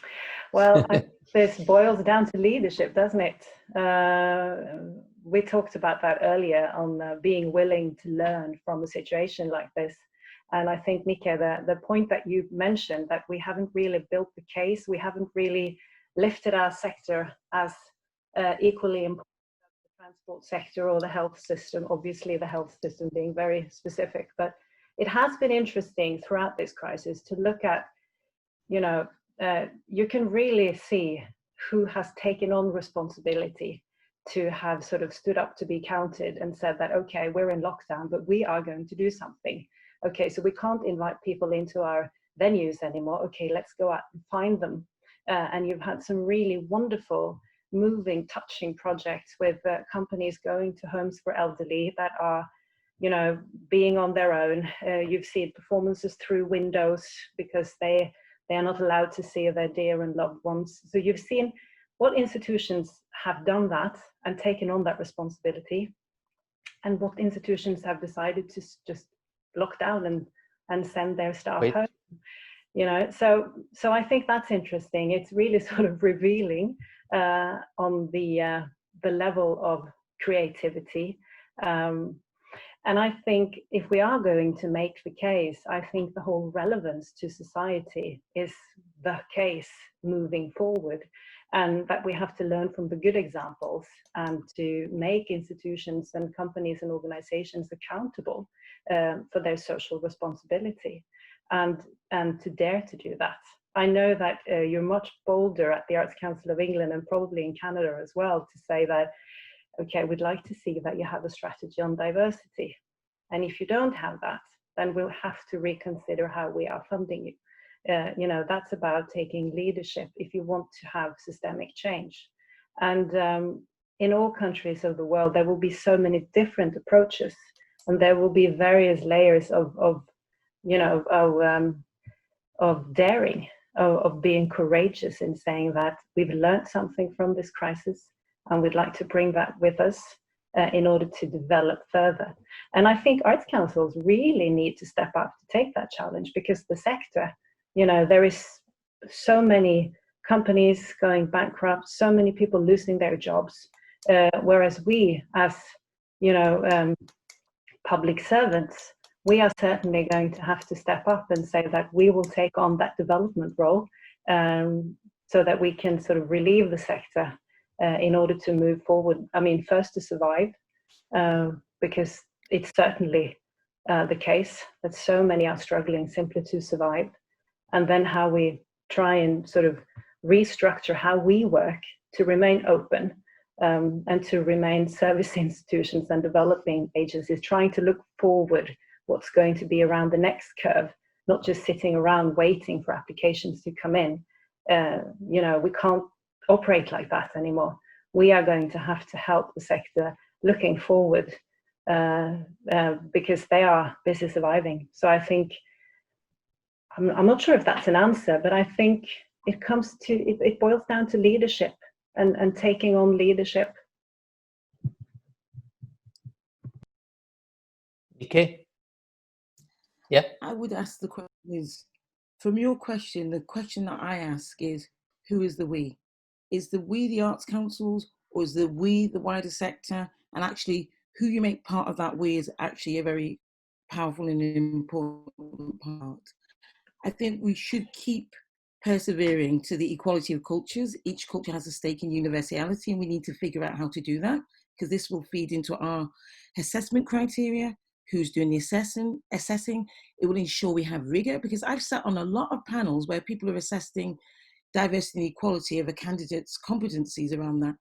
B: Well, this boils down to leadership, doesn't it? We talked about that earlier on being willing to learn from a situation like this. And I think, Nika, the point that you mentioned, that we haven't really built the case, we haven't really lifted our sector as equally important as the transport sector or the health system, obviously the health system being very specific. But it has been interesting throughout this crisis to look at, you can really see who has taken on responsibility to have sort of stood up to be counted and said that, okay, we're in lockdown, but we are going to do something. Okay, so we can't invite people into our venues anymore. Okay, let's go out and find them. And you've had some really wonderful, moving, touching projects with companies going to homes for elderly that are, being on their own. You've seen performances through windows because they are not allowed to see their dear and loved ones. So you've seen what institutions have done that and taken on that responsibility, and what institutions have decided to just lock down and send their staff home. So I think that's interesting. It's really sort of revealing on the level of creativity. And I think if we are going to make the case, I think the whole relevance to society is the case moving forward, and that we have to learn from the good examples and to make institutions and companies and organizations accountable for their social responsibility, and to dare to do that. I know that you're much bolder at the Arts Council of England, and probably in Canada as well, to say that, okay, we'd like to see that you have a strategy on diversity. And if you don't have that, then we'll have to reconsider how we are funding you. That's about taking leadership if you want to have systemic change. And in all countries of the world, there will be so many different approaches, and there will be various layers of daring, of being courageous in saying that we've learned something from this crisis, and we'd like to bring that with us in order to develop further. And I think arts councils really need to step up to take that challenge, because the sector, there is so many companies going bankrupt, so many people losing their jobs, whereas we as, public servants, we are certainly going to have to step up and say that we will take on that development role, so that we can sort of relieve the sector in order to move forward. I mean, first to survive, because it's certainly the case that so many are struggling simply to survive, and then how we try and sort of restructure how we work to remain open, and to remain service institutions and developing agencies, trying to look forward what's going to be around the next curve, not just sitting around waiting for applications to come in. You know, we can't operate like that anymore. We are going to have to help the sector looking forward, because they are busy surviving. So I think, I'm not sure if that's an answer, but I think it comes to, it boils down to leadership and taking on leadership.
A: Okay. Yeah.
D: I would ask the question is, from your question, the question that I ask is, who is the we? Is the we the arts councils, or is the we the wider sector? And actually, who you make part of that we is actually a very powerful and important part. I think we should keep persevering to the equality of cultures. Each culture has a stake in universality, and we need to figure out how to do that, because this will feed into our assessment criteria. Who's doing the assessing? It will ensure we have rigor, because I've sat on a lot of panels where people are assessing diversity and equality of a candidate's competencies around that.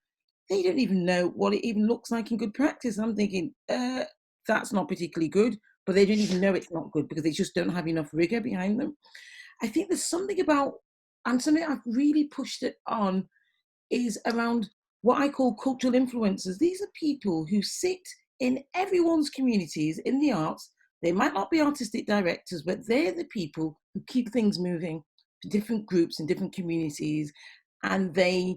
D: They don't even know what it even looks like in good practice. I'm thinking, that's not particularly good, but they don't even know it's not good because they just don't have enough rigor behind them. I think there's something about, and something I've really pushed it on, is around what I call cultural influencers. These are people who sit in everyone's communities in the arts. They might not be artistic directors, but they're the people who keep things moving for different groups and different communities. And they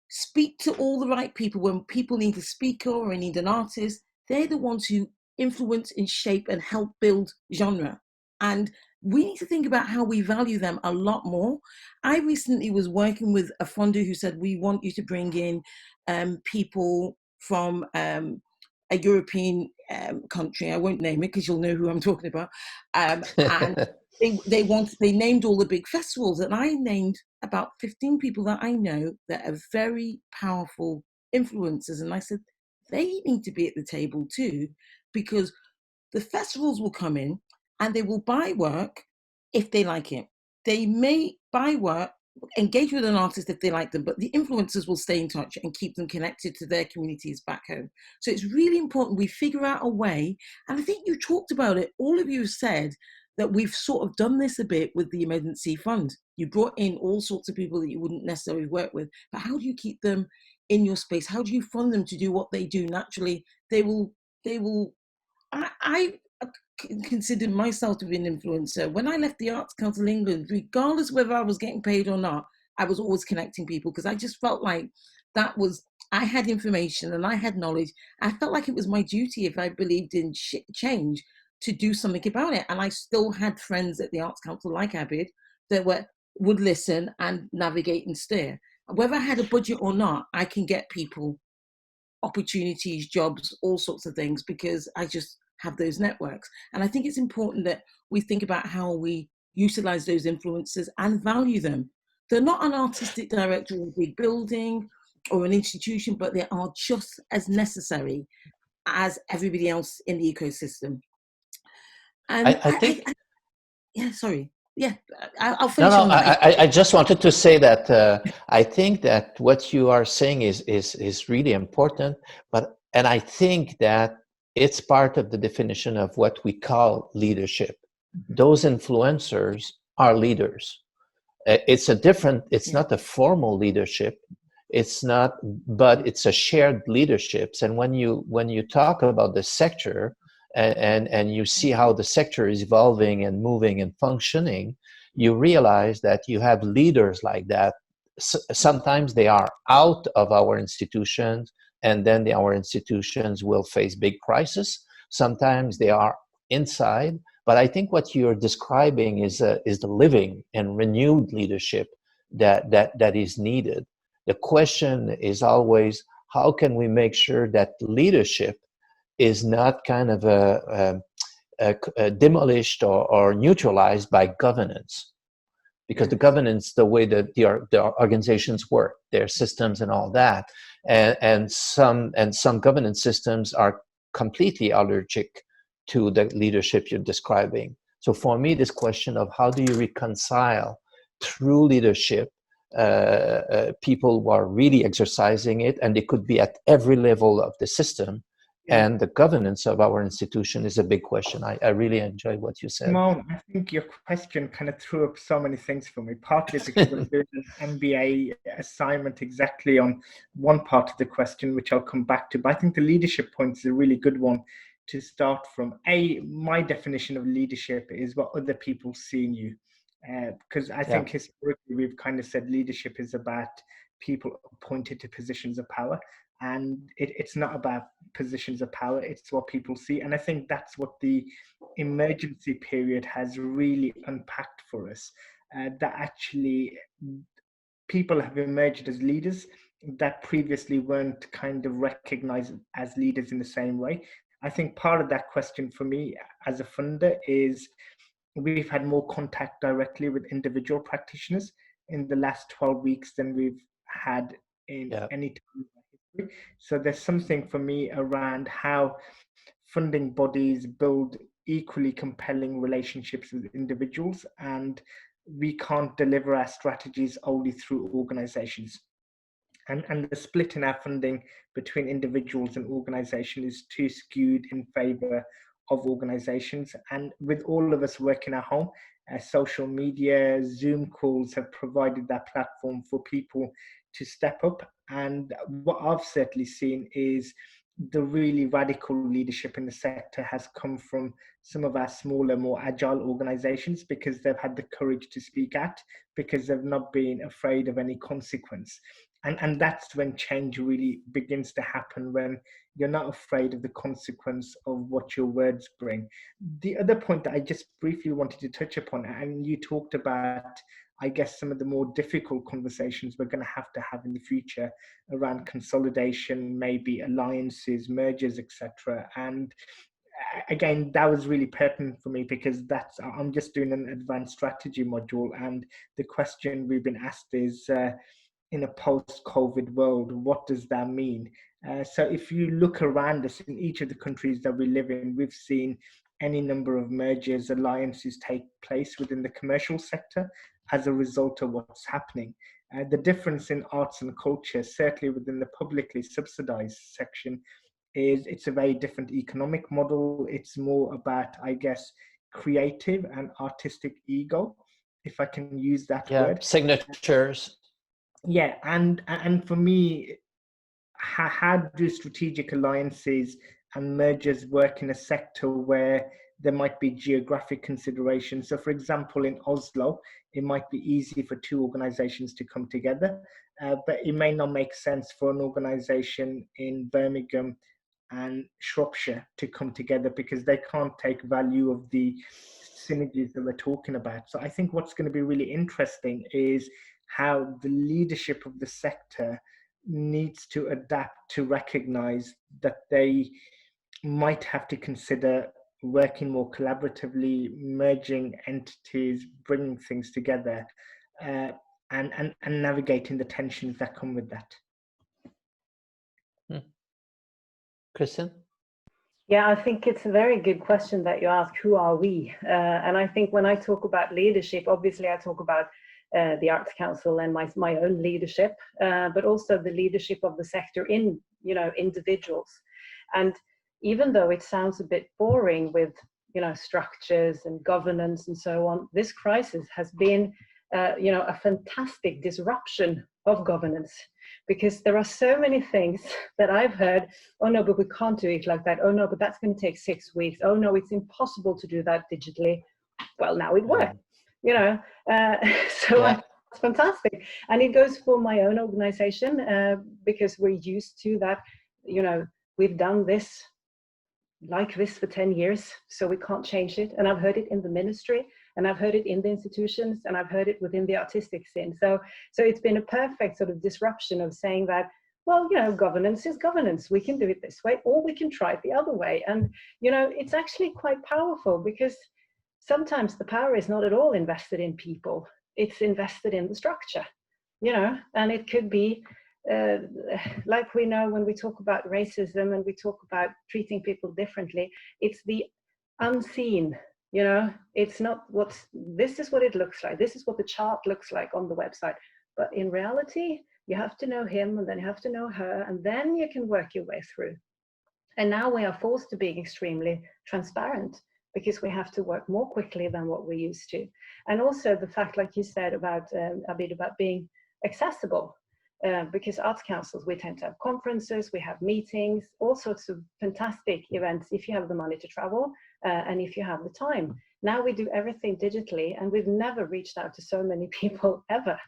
D: speak to all the right people when people need a speaker or need an artist. They're the ones who influence and shape and help build genre. And we need to think about how we value them a lot more. I recently was working with a funder who said, we want you to bring in people from a European country. I won't name it because you'll know who I'm talking about. And they named all the big festivals, and I named about 15 people that I know that are very powerful influencers. And I said, they need to be at the table too, because the festivals will come in and they will buy work if they like it. They may buy work, engage with an artist if they like them, but the influencers will stay in touch and keep them connected to their communities back home. So it's really important we figure out a way, and I think you talked about it, all of you have said that we've sort of done this a bit with the emergency fund. You brought in all sorts of people that you wouldn't necessarily work with, but how do you keep them in your space? How do you fund them to do what they do naturally? I considered myself to be an influencer. When I left the Arts Council England, regardless whether I was getting paid or not, I was always connecting people, because I just felt like I had information and I had knowledge. I felt like it was my duty, if I believed in change, to do something about it. And I still had friends at the Arts Council like Abid that would listen and navigate and steer. Whether I had a budget or not, I can get people opportunities, jobs, all sorts of things, because I just have those networks. And I think it's important that we think about how we utilize those influences and value them. They're not an artistic director of a big building or an institution, but they are just as necessary as everybody else in the ecosystem. And
A: I think.
D: Yeah, sorry. Yeah, I'll finish
A: No,
D: on that.
A: I just wanted to say that I think that what you are saying is really important, and I think that it's part of the definition of what we call leadership. Those influencers are leaders. It's not a formal leadership. It's not, but it's a shared leaderships. And when you talk about the sector and you see how the sector is evolving and moving and functioning, you realize that you have leaders like that. Sometimes they are out of our institutions, and then our institutions will face big crisis. Sometimes they are inside. But I think what you're describing is the living and renewed leadership that is needed. The question is always, how can we make sure that leadership is not kind of demolished or neutralized by governance. Because the governance, the way that the organizations work, their systems and all that, and some governance systems are completely allergic to the leadership you're describing. So for me, this question of how do you reconcile through leadership people who are really exercising it, and it could be at every level of the system, and the governance of our institution is a big question. I really enjoy what you said.
C: Simone, I think your question kind of threw up so many things for me, partly because I'm doing an MBA assignment exactly on one part of the question, which I'll come back to. But I think the leadership point is a really good one to start from. My definition of leadership is what other people see in you. Because I think historically we've kind of said leadership is about people appointed to positions of power. And it's not about positions of power, it's what people see. And I think that's what the emergency period has really unpacked for us, that actually people have emerged as leaders that previously weren't kind of recognized as leaders in the same way. I think part of that question for me as a funder is we've had more contact directly with individual practitioners in the last 12 weeks than we've had in any time. So there's something for me around how funding bodies build equally compelling relationships with individuals, and we can't deliver our strategies only through organizations. And the split in our funding between individuals and organizations is too skewed in favor of organizations. And with all of us working at home, social media, Zoom calls have provided that platform for people to step up. And what I've certainly seen is the really radical leadership in the sector has come from some of our smaller, more agile organizations, because they've had the courage to speak out, because they've not been afraid of any consequence. And that's when change really begins to happen, when you're not afraid of the consequence of what your words bring. The other point that I just briefly wanted to touch upon, and you talked about, I guess, some of the more difficult conversations we're going to have in the future around consolidation, maybe alliances, mergers, etc. And again, that was really pertinent for me, because I'm just doing an advanced strategy module, and the question we've been asked is, in a post-COVID world, what does that mean? So if you look around us in each of the countries that we live in, we've seen any number of mergers, alliances take place within the commercial sector as a result of what's happening. The difference in arts and culture, certainly within the publicly subsidized section, is it's a very different economic model. It's more about, I guess, creative and artistic ego, if I can use that word.
A: Signatures.
C: Yeah, and for me, how do strategic alliances and mergers work in a sector where there might be geographic considerations? So, for example, in Oslo, it might be easy for two organizations to come together, but it may not make sense for an organization in Birmingham and Shropshire to come together, because they can't take value of the synergies that we're talking about. So I think what's going to be really interesting is how the leadership of the sector needs to adapt to recognize that they might have to consider working more collaboratively, merging entities, bringing things together, and navigating the tensions that come with that.
A: Kristin?
B: Yeah, I think it's a very good question that you ask, who are we? And I think when I talk about leadership, obviously I talk about the Arts Council and my own leadership, but also the leadership of the sector in, individuals. And even though it sounds a bit boring with, structures and governance and so on, this crisis has been, a fantastic disruption of governance, because there are so many things that I've heard, oh no, but we can't do it like that. Oh no, but that's going to take 6 weeks. Oh no, it's impossible to do that digitally. Well, now it works, so it's fantastic. And it goes for my own organization, because we're used to that, we've done this like this for 10 years, so we can't change it. And I've heard it in the ministry, and I've heard it in the institutions, and I've heard it within the artistic scene. So it's been a perfect sort of disruption of saying that well, governance is governance. We can do it this way, or we can try it the other way. And, it's actually quite powerful, because sometimes the power is not at all invested in people. It's invested in the structure, and it could be, like we know when we talk about racism and we talk about treating people differently, it's the unseen. It's not this is what it looks like. This is what the chart looks like on the website. But in reality, you have to know him, and then you have to know her, and then you can work your way through. And now we are forced to be extremely transparent, because we have to work more quickly than what we used to. And also the fact, like you said about Abid, about being accessible, because arts councils, we tend to have conferences, we have meetings, all sorts of fantastic events if you have the money to travel, and if you have the time. Now we do everything digitally, and we've never reached out to so many people ever.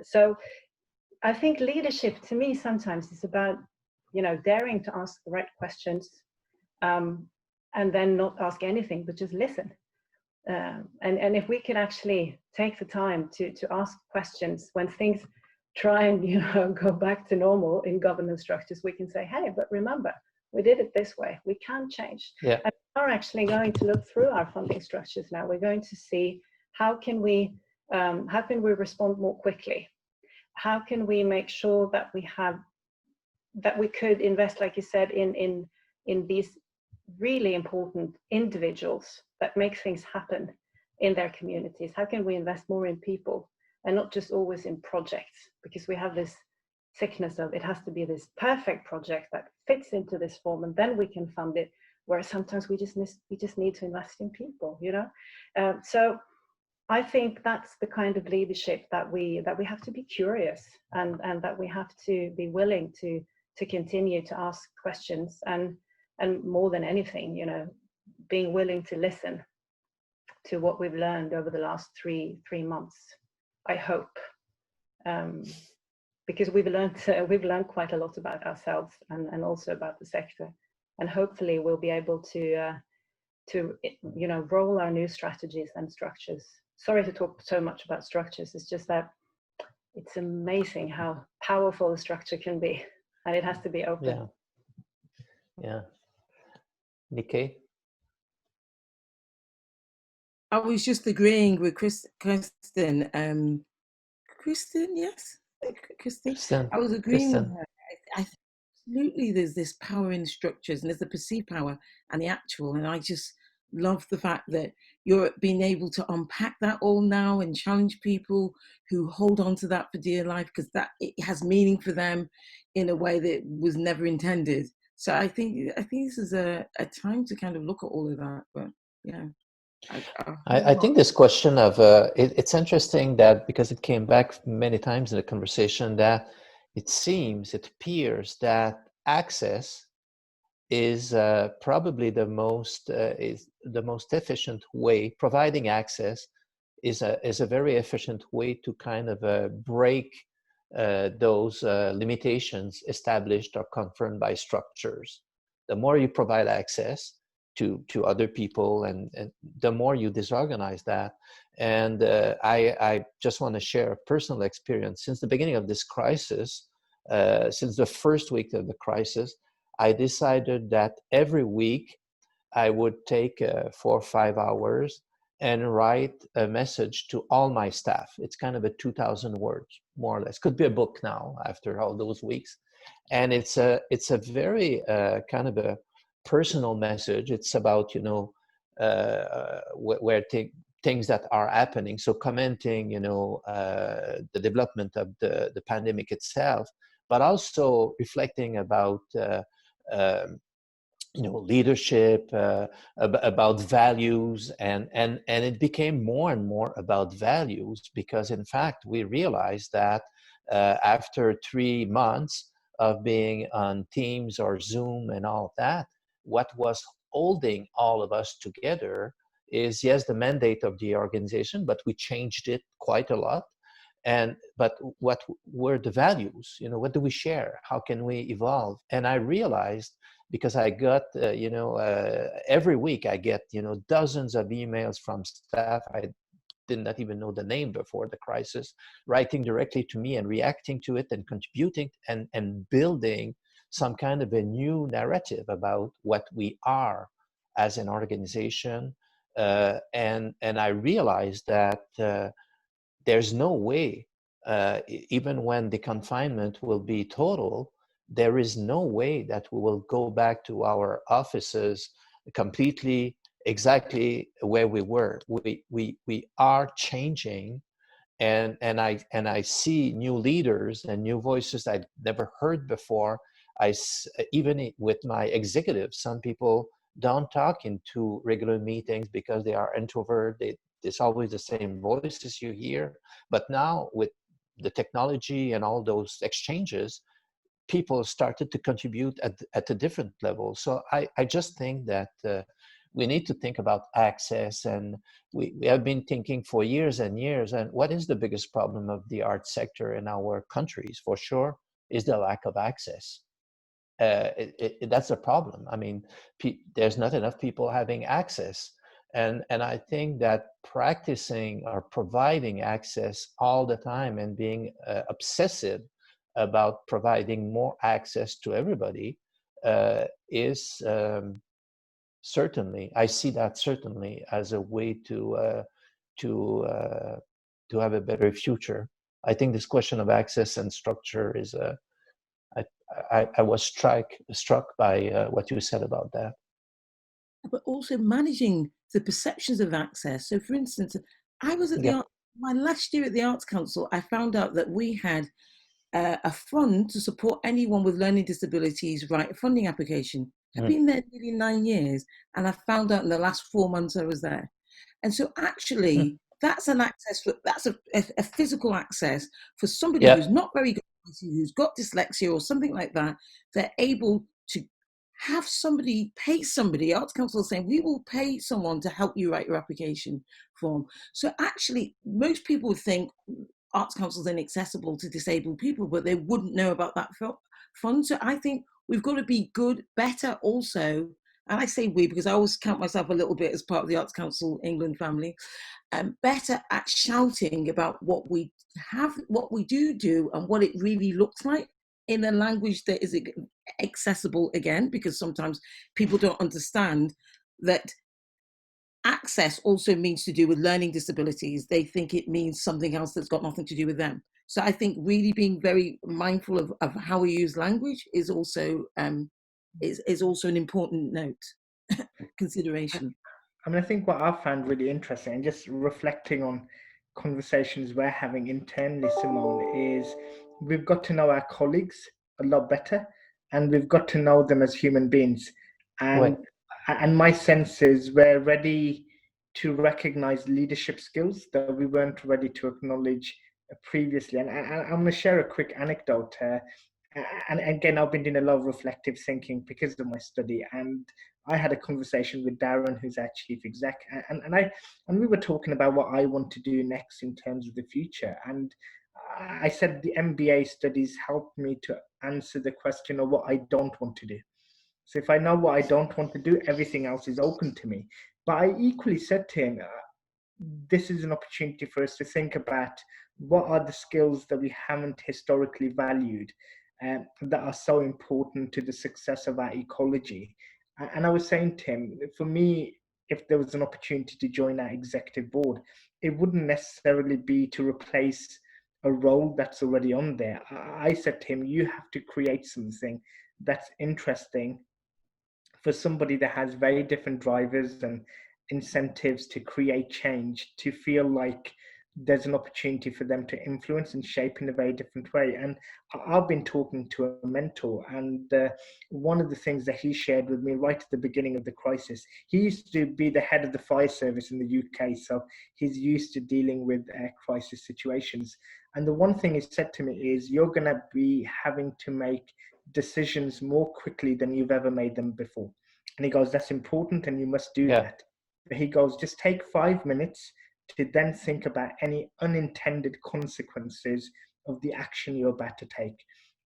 B: So I think leadership, to me, sometimes is about, daring to ask the right questions, and then not ask anything, but just listen. And if we can actually take the time to ask questions when things try and go back to normal in governance structures, we can say, hey, but remember, we did it this way. We can change.
A: Yeah.
B: And we are actually going to look through our funding structures now. We're going to see how can we respond more quickly. How can we make sure that we could invest, like you said, in these really important individuals that make things happen in their communities? How can we invest more in people and not just always in projects? Because we have this sickness of it has to be this perfect project that fits into this form, and then we can fund it, where sometimes we just need to invest in people, so I think that's the kind of leadership that we have to be curious, and that we have to be willing to continue to ask questions, and more than anything, being willing to listen to what we've learned over the last three months, I hope, because we've learned quite a lot about ourselves, and also about the sector, and hopefully we'll be able to roll our new strategies and structures. Sorry to talk so much about structures. It's just that it's amazing how powerful a structure can be, and it has to be open.
A: Yeah. Nikki?
D: I was just agreeing with Kristin. Kristin, yes? Kristin? I was agreeing with her. I think absolutely there's this power in structures, and there's the perceived power and the actual. And I just love the fact that you're being able to unpack that all now and challenge people who hold on to that for dear life, because that it has meaning for them in a way that was never intended. So I think this is a time to kind of look at all of that. But yeah.
A: I think this question of it's interesting that, because it came back many times in the conversation, that it appears that access is probably the most efficient way. Providing access is a very efficient way to kind of break those limitations established or confirmed by structures. The more you provide access to other people, and the more you disorganize that. And I just want to share a personal experience. Since the beginning of this crisis, since the first week of the crisis, I decided that every week I would take 4 or 5 hours and write a message to all my staff. It's kind of a 2,000 words, more or less. Could be a book now after all those weeks. And it's a very kind of a personal message. It's about, where things that are happening. So commenting, the development of the pandemic itself, but also reflecting about, leadership, about values, and it became more and more about values, because in fact we realized that after 3 months of being on Teams or Zoom and all that, what was holding all of us together is, yes, the mandate of the organization, but we changed it quite a lot. But what were the values? What do we share? How can we evolve? And I realized, because I got, every week I get, dozens of emails from staff. I did not even know the name before the crisis, writing directly to me and reacting to it and contributing and building some kind of a new narrative about what we are as an organization. And I realized that there's no way, even when the confinement will be total, there is no way that we will go back to our offices completely exactly where we were. We are changing, and I see new leaders and new voices I'd never heard before. Even with my executives, some people don't talk into regular meetings because they are introvert. It's always the same voices you hear. But now with the technology and all those exchanges, people started to contribute at a different level. So I just think that we need to think about access, and we have been thinking for years and years, and what is the biggest problem of the art sector in our countries? For sure is the lack of access. That's a problem. I mean, there's not enough people having access. And I think that practicing or providing access all the time and being obsessive about providing more access to everybody is certainly, I see that certainly as a way to have a better future. I think this question of access and structure is I was struck by what you said about that.
D: But also managing the perceptions of access. So, for instance, I was at my last year at the Arts Council. I found out that we had a fund to support anyone with learning disabilities write a funding application. I've been there nearly 9 years, and I found out in the last 4 months I was there. And so, actually, that's an access that's a physical access for somebody who's not very good, who's got dyslexia or something like that. They're able to have somebody pay somebody. Arts Council is saying we will pay someone to help you write your application form. So actually, most people would think Arts Council is inaccessible to disabled people, but they wouldn't know about that fund. So I think we've got to be better also. And I say we because I always count myself a little bit as part of the Arts Council England family. Better at shouting about what we have, what we do, and what it really looks like in a language that is accessible again, because sometimes people don't understand that access also means to do with learning disabilities. They think it means something else that's got nothing to do with them. So I think really being very mindful of how we use language is also is also an important note consideration.
C: I mean, I think what I found really interesting, and just reflecting on conversations we're having internally, Simone, is we've got to know our colleagues a lot better, and we've got to know them as human beings. And my sense is we're ready to recognize leadership skills that we weren't ready to acknowledge previously. And I'm going to share a quick anecdote. And again, I've been doing a lot of reflective thinking because of my study. And I had a conversation with Darren, who's our chief exec, and we were talking about what I want to do next in terms of the future. And I said the MBA studies helped me to answer the question of what I don't want to do. So if I know what I don't want to do, everything else is open to me. But I equally said to him, this is an opportunity for us to think about what are the skills that we haven't historically valued that are so important to the success of our ecology. And I was saying to him, for me, if there was an opportunity to join our executive board, it wouldn't necessarily be to replace a role that's already on there. I said to him, you have to create something that's interesting for somebody that has very different drivers and incentives to create change, to feel like there's an opportunity for them to influence and shape in a very different way. And I've been talking to a mentor, and one of the things that he shared with me right at the beginning of the crisis, he used to be the head of the fire service in the UK, so he's used to dealing with crisis situations. And the one thing he said to me is, you're going to be having to make decisions more quickly than you've ever made them before. And he goes, that's important and you must do that. But he goes, just take 5 minutes to then think about any unintended consequences of the action you're about to take.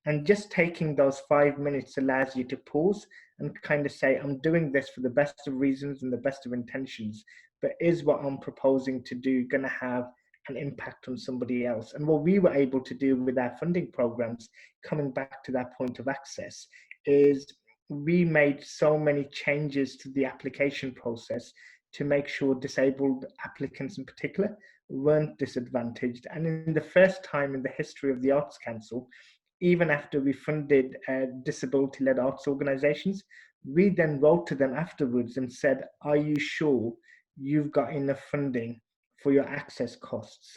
C: And just taking those 5 minutes allows you to pause and kind of say, I'm doing this for the best of reasons and the best of intentions, but is what I'm proposing to do going to have an impact on somebody else? And what we were able to do with our funding programs, coming back to that point of access, is we made so many changes to the application process to make sure disabled applicants in particular weren't disadvantaged. And in the first time in the history of the Arts Council, even after we funded disability-led arts organizations, we then wrote to them afterwards and said, are you sure you've got enough funding for your access costs?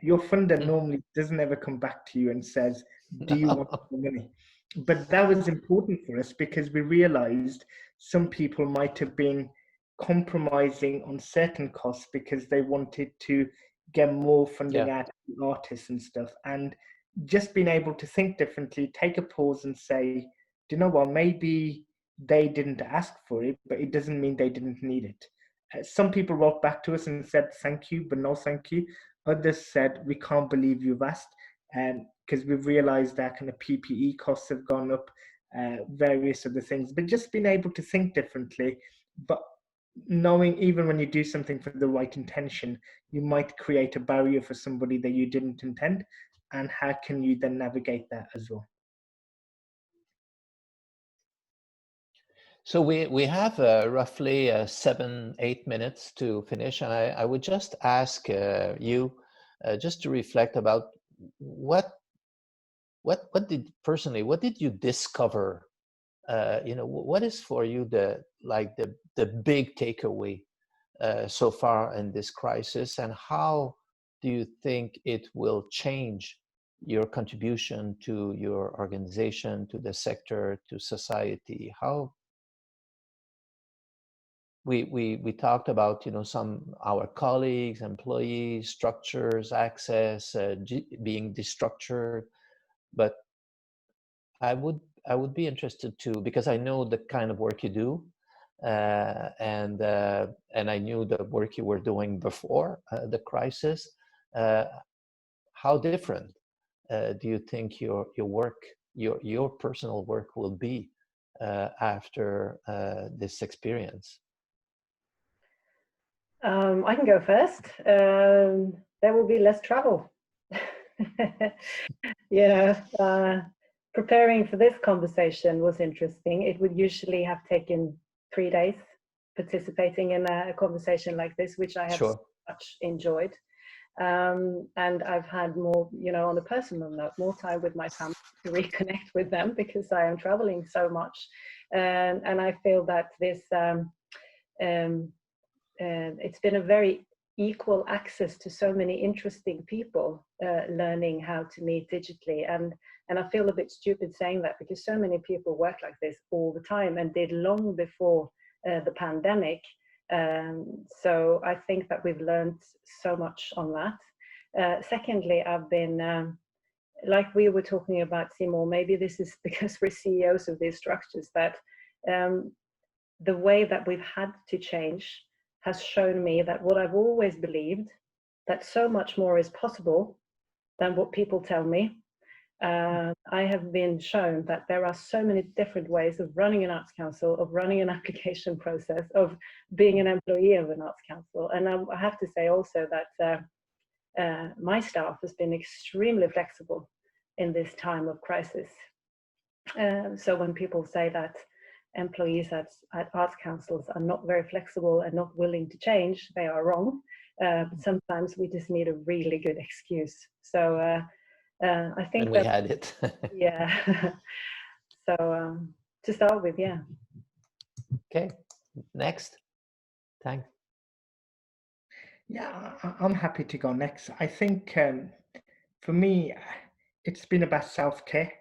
C: Your funder normally doesn't ever come back to you and says, do you want the money? But that was important for us because we realized some people might have been compromising on certain costs because they wanted to get more funding out of artists and stuff. And just being able to think differently, take a pause and say, do you know what, maybe they didn't ask for it, but it doesn't mean they didn't need it. Some people wrote back to us and said, thank you, but no thank you. Others said, we can't believe you've asked, because we've realized that kind of PPE costs have gone up, various other things. But just being able to think differently, but knowing even when you do something for the right intention, you might create a barrier for somebody that you didn't intend. And how can you then navigate that as well?
A: So we have roughly 7-8 minutes to finish, and I would just ask you just to reflect about what did you discover? What is for you the big takeaway so far in this crisis, and how do you think it will change your contribution to your organization, to the sector, to society? How we talked about some our colleagues, employees, structures, access being destructured, but I would be interested too, because I know the kind of work you do, and I knew the work you were doing before the crisis. How different do you think your work, your personal work, will be after this experience?
B: I can go first. There will be less travel. Preparing for this conversation was interesting. It would usually have taken 3 days participating in a conversation like this, which I have so much enjoyed. And I've had more, on a personal note, more time with my family to reconnect with them because I am traveling so much. And I feel that this, it's been a very equal access to so many interesting people learning how to meet digitally. And I feel a bit stupid saying that because so many people work like this all the time and did long before the pandemic. So I think that we've learned so much on that. Secondly, I've been, like we were talking about, Simon, maybe this is because we're CEOs of these structures, that the way that we've had to change has shown me that what I've always believed, that so much more is possible than what people tell me. I have been shown that there are so many different ways of running an arts council, of running an application process, of being an employee of an arts council. And I have to say also that my staff has been extremely flexible in this time of crisis. So when people say that employees at arts councils are not very flexible and not willing to change, they are wrong. But sometimes we just need a really good excuse. So I think
A: and we had it.
B: Yeah. So to start with, yeah.
A: Okay, next. Thanks.
C: Yeah, I'm happy to go next. I think for me, it's been about self-care.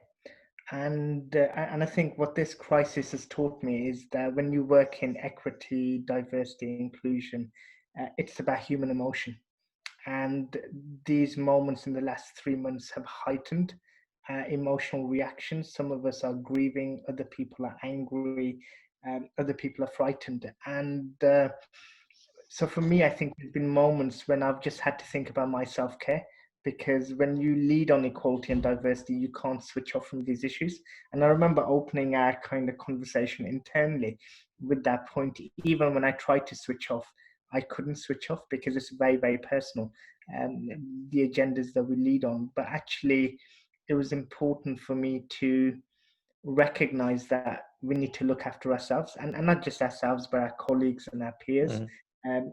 C: And I think what this crisis has taught me is that when you work in equity, diversity, inclusion, it's about human emotion. And these moments in the last 3 months have heightened emotional reactions. Some of us are grieving, other people are angry, other people are frightened. And so for me, I think there's been moments when I've just had to think about my self-care. because when you lead on equality and diversity, you can't switch off from these issues. And I remember opening our kind of conversation internally with that point. Even when I tried to switch off, I couldn't switch off because it's very, very personal, the agendas that we lead on. But actually, it was important for me to recognize that we need to look after ourselves, and not just ourselves, but our colleagues and our peers.
A: Mm.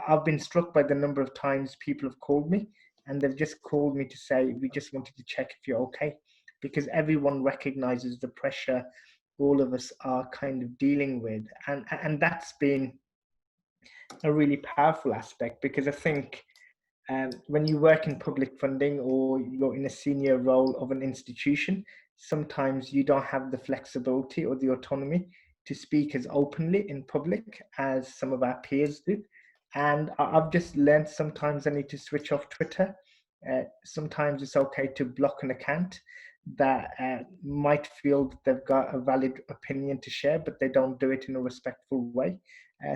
C: I've been struck by the number of times people have called me, and they've just called me to say, we just wanted to check if you're okay, because everyone recognizes the pressure all of us are kind of dealing with. And that's been a really powerful aspect, because I think when you work in public funding or you're in a senior role of an institution, sometimes you don't have the flexibility or the autonomy to speak as openly in public as some of our peers do. And I've just learned sometimes I need to switch off Twitter. Sometimes it's okay to block an account that might feel they've got a valid opinion to share, but they don't do it in a respectful way.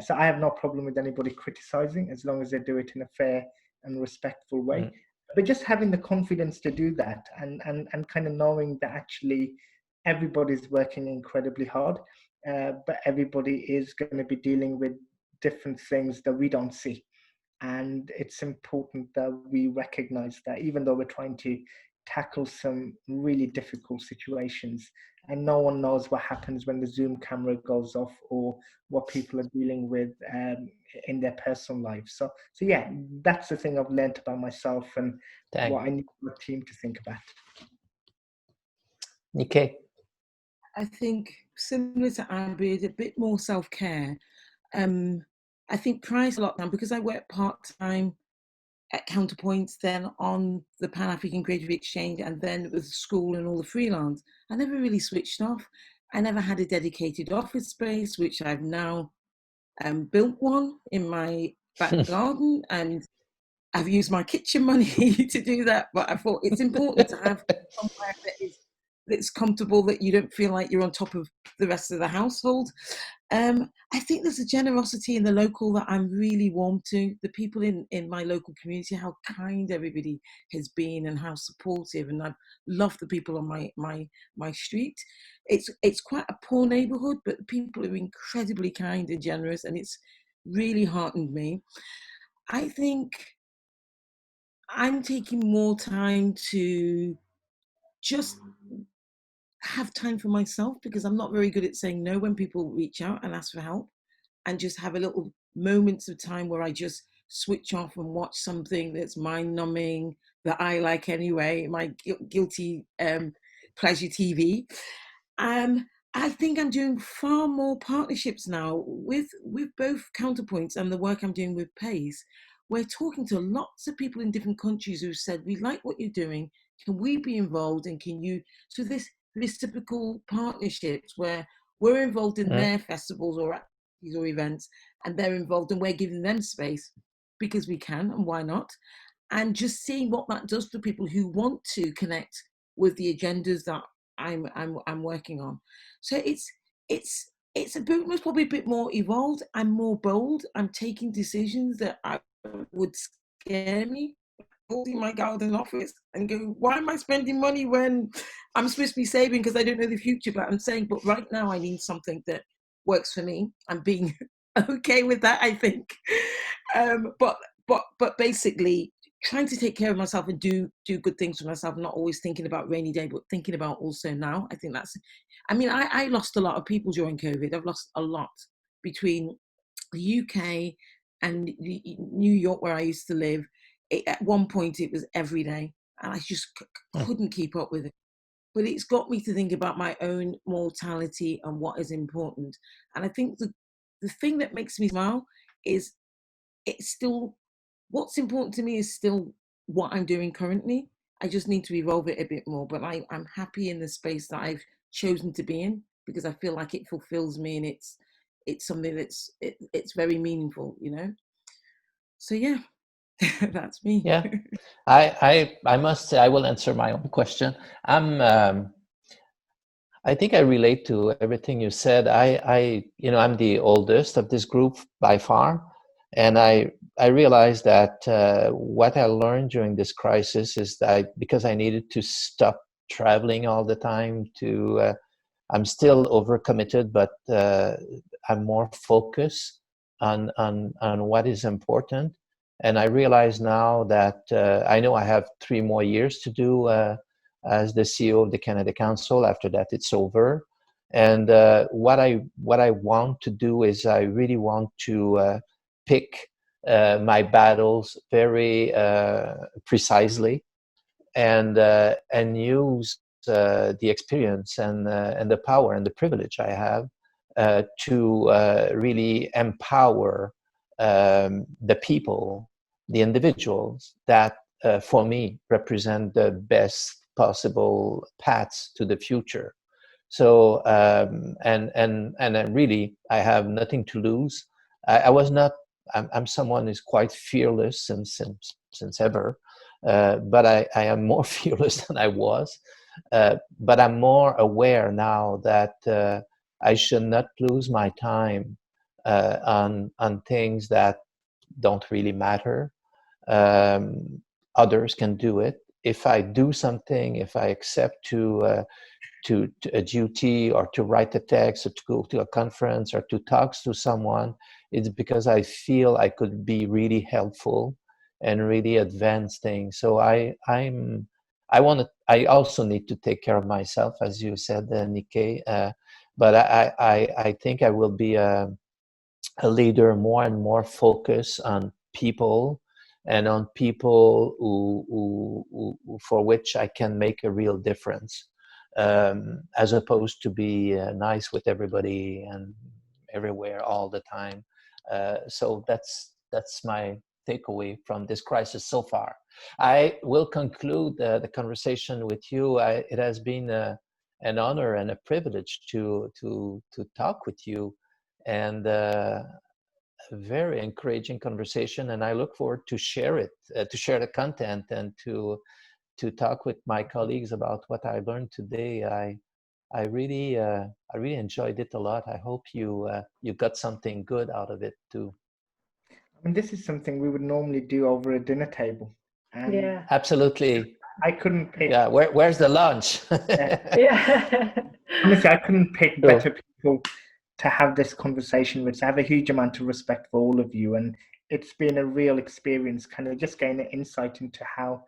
C: So I have no problem with anybody criticizing as long as they do it in a fair and respectful way.
A: Mm.
C: But just having the confidence to do that, and kind of knowing that actually everybody's working incredibly hard, but everybody is going to be dealing with different things that we don't see. And it's important that we recognize that, even though we're trying to tackle some really difficult situations, and no one knows what happens when the Zoom camera goes off or what people are dealing with in their personal lives. So yeah, that's the thing I've learned about myself and what I need my team to think about.
A: Nikkei.
D: I think similar to Abid, a bit more self-care. I think prior to lockdown, because I work part-time at Counterpoints, then on the Pan-African Creative Exchange, and then with school and all the freelance, I never really switched off. I never had a dedicated office space, which I've now built one in my back garden, and I've used my kitchen money to do that. But I thought it's important to have somewhere that's comfortable, that you don't feel like you're on top of the rest of the household. I think there's a generosity in the local that I'm really warm to. The people in my local community, how kind everybody has been and how supportive, and I've loved the people on my street. It's quite a poor neighbourhood, but the people are incredibly kind and generous, and it's really heartened me. I think I'm taking more time to just have time for myself, because I'm not very good at saying no when people reach out and ask for help, and just have a little moments of time where I just switch off and watch something that's mind numbing, that I like anyway, my guilty pleasure TV. I think I'm doing far more partnerships now with both Counterpoints and the work I'm doing with Pace. We're talking to lots of people in different countries who said, we like what you're doing, can we be involved, and can you, so this reciprocal partnerships where we're involved in their festivals or activities or events, and they're involved and we're giving them space because we can, and why not? And just seeing what that does for people who want to connect with the agendas that I'm working on. So it's most probably a bit more evolved. I'm more bold. I'm taking decisions that would scare me, holding my garden office and go, why am I spending money when I'm supposed to be saving because I don't know the future? But I'm saying, but right now I need something that works for me. I'm being okay with that, I think. But basically trying to take care of myself and do good things for myself, not always thinking about rainy day, but thinking about also now. I think that's, I mean, I lost a lot of people during COVID. I've lost a lot between the UK and New York, where I used to live. At one point it was every day, and I just couldn't keep up with it. But it's got me to think about my own mortality and what is important. And I think the thing that makes me smile is it's still, what's important to me is still what I'm doing currently. I just need to evolve it a bit more, but I'm happy in the space that I've chosen to be in, because I feel like it fulfills me, and it's something that's it's very meaningful, you know. So yeah, that's me.
A: Yeah, I must say, I will answer my own question. I think I relate to everything you said. I'm the oldest of this group by far, And I realized that what I learned during this crisis is that because I needed to stop traveling all the time I'm still overcommitted, but I'm more focused on what is important. And I realize now that I know I have 3 more years to do as the CEO of the Canada Council. After that, it's over. And what I want to do is I really want to pick my battles very precisely and use the experience and the power and the privilege I have to really empower the people, the individuals that for me represent the best possible paths to the future. So and really I have nothing to lose. I was not. I'm someone who's quite fearless since ever, but I am more fearless than I was. But I'm more aware now that I should not lose my time on things that don't really matter. Others can do it. If I do something, if I accept to a duty or to write a text or to go to a conference or to talk to someone, it's because I feel I could be really helpful and really advance things. So I also need to take care of myself, as you said, Nikkei. But I think I will be a leader more and more focused on people and on people who for which I can make a real difference. As opposed to be nice with everybody and everywhere all the time. So that's my takeaway from this crisis so far. I will conclude the conversation with you. It has been an honor and a privilege to talk with you, and a very encouraging conversation. And I look forward to share it, to share the content, and to talk with my colleagues about what I learned today. I really enjoyed it a lot. I hope you got something good out of it too.
C: I mean, this is something we would normally do over a dinner table. And
B: Yeah.
A: Absolutely.
C: I couldn't pick.
A: Yeah. Where's the lunch?
B: Yeah.
C: Honestly, I couldn't pick
A: Sure.
C: better people to have this conversation with. I have a huge amount of respect for all of you, and it's been a real experience, kind of just gaining insight into how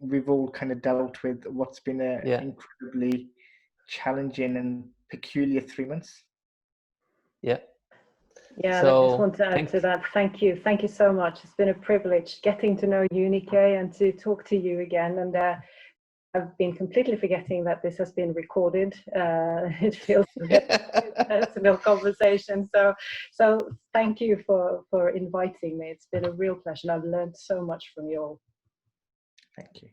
C: we've all kind of dealt with what's been an incredibly challenging and peculiar 3 months.
A: Yeah.
B: Yeah,
A: So,
B: I just want to add to that. Thank you so much. It's been a privilege getting to know you, Nikkei, and to talk to you again. And I've been completely forgetting that this has been recorded. It feels like a personal conversation. So thank you for inviting me. It's been a real pleasure. I've learned so much from you all.
C: Thank you.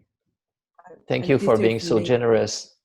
A: Thank you for being so generous.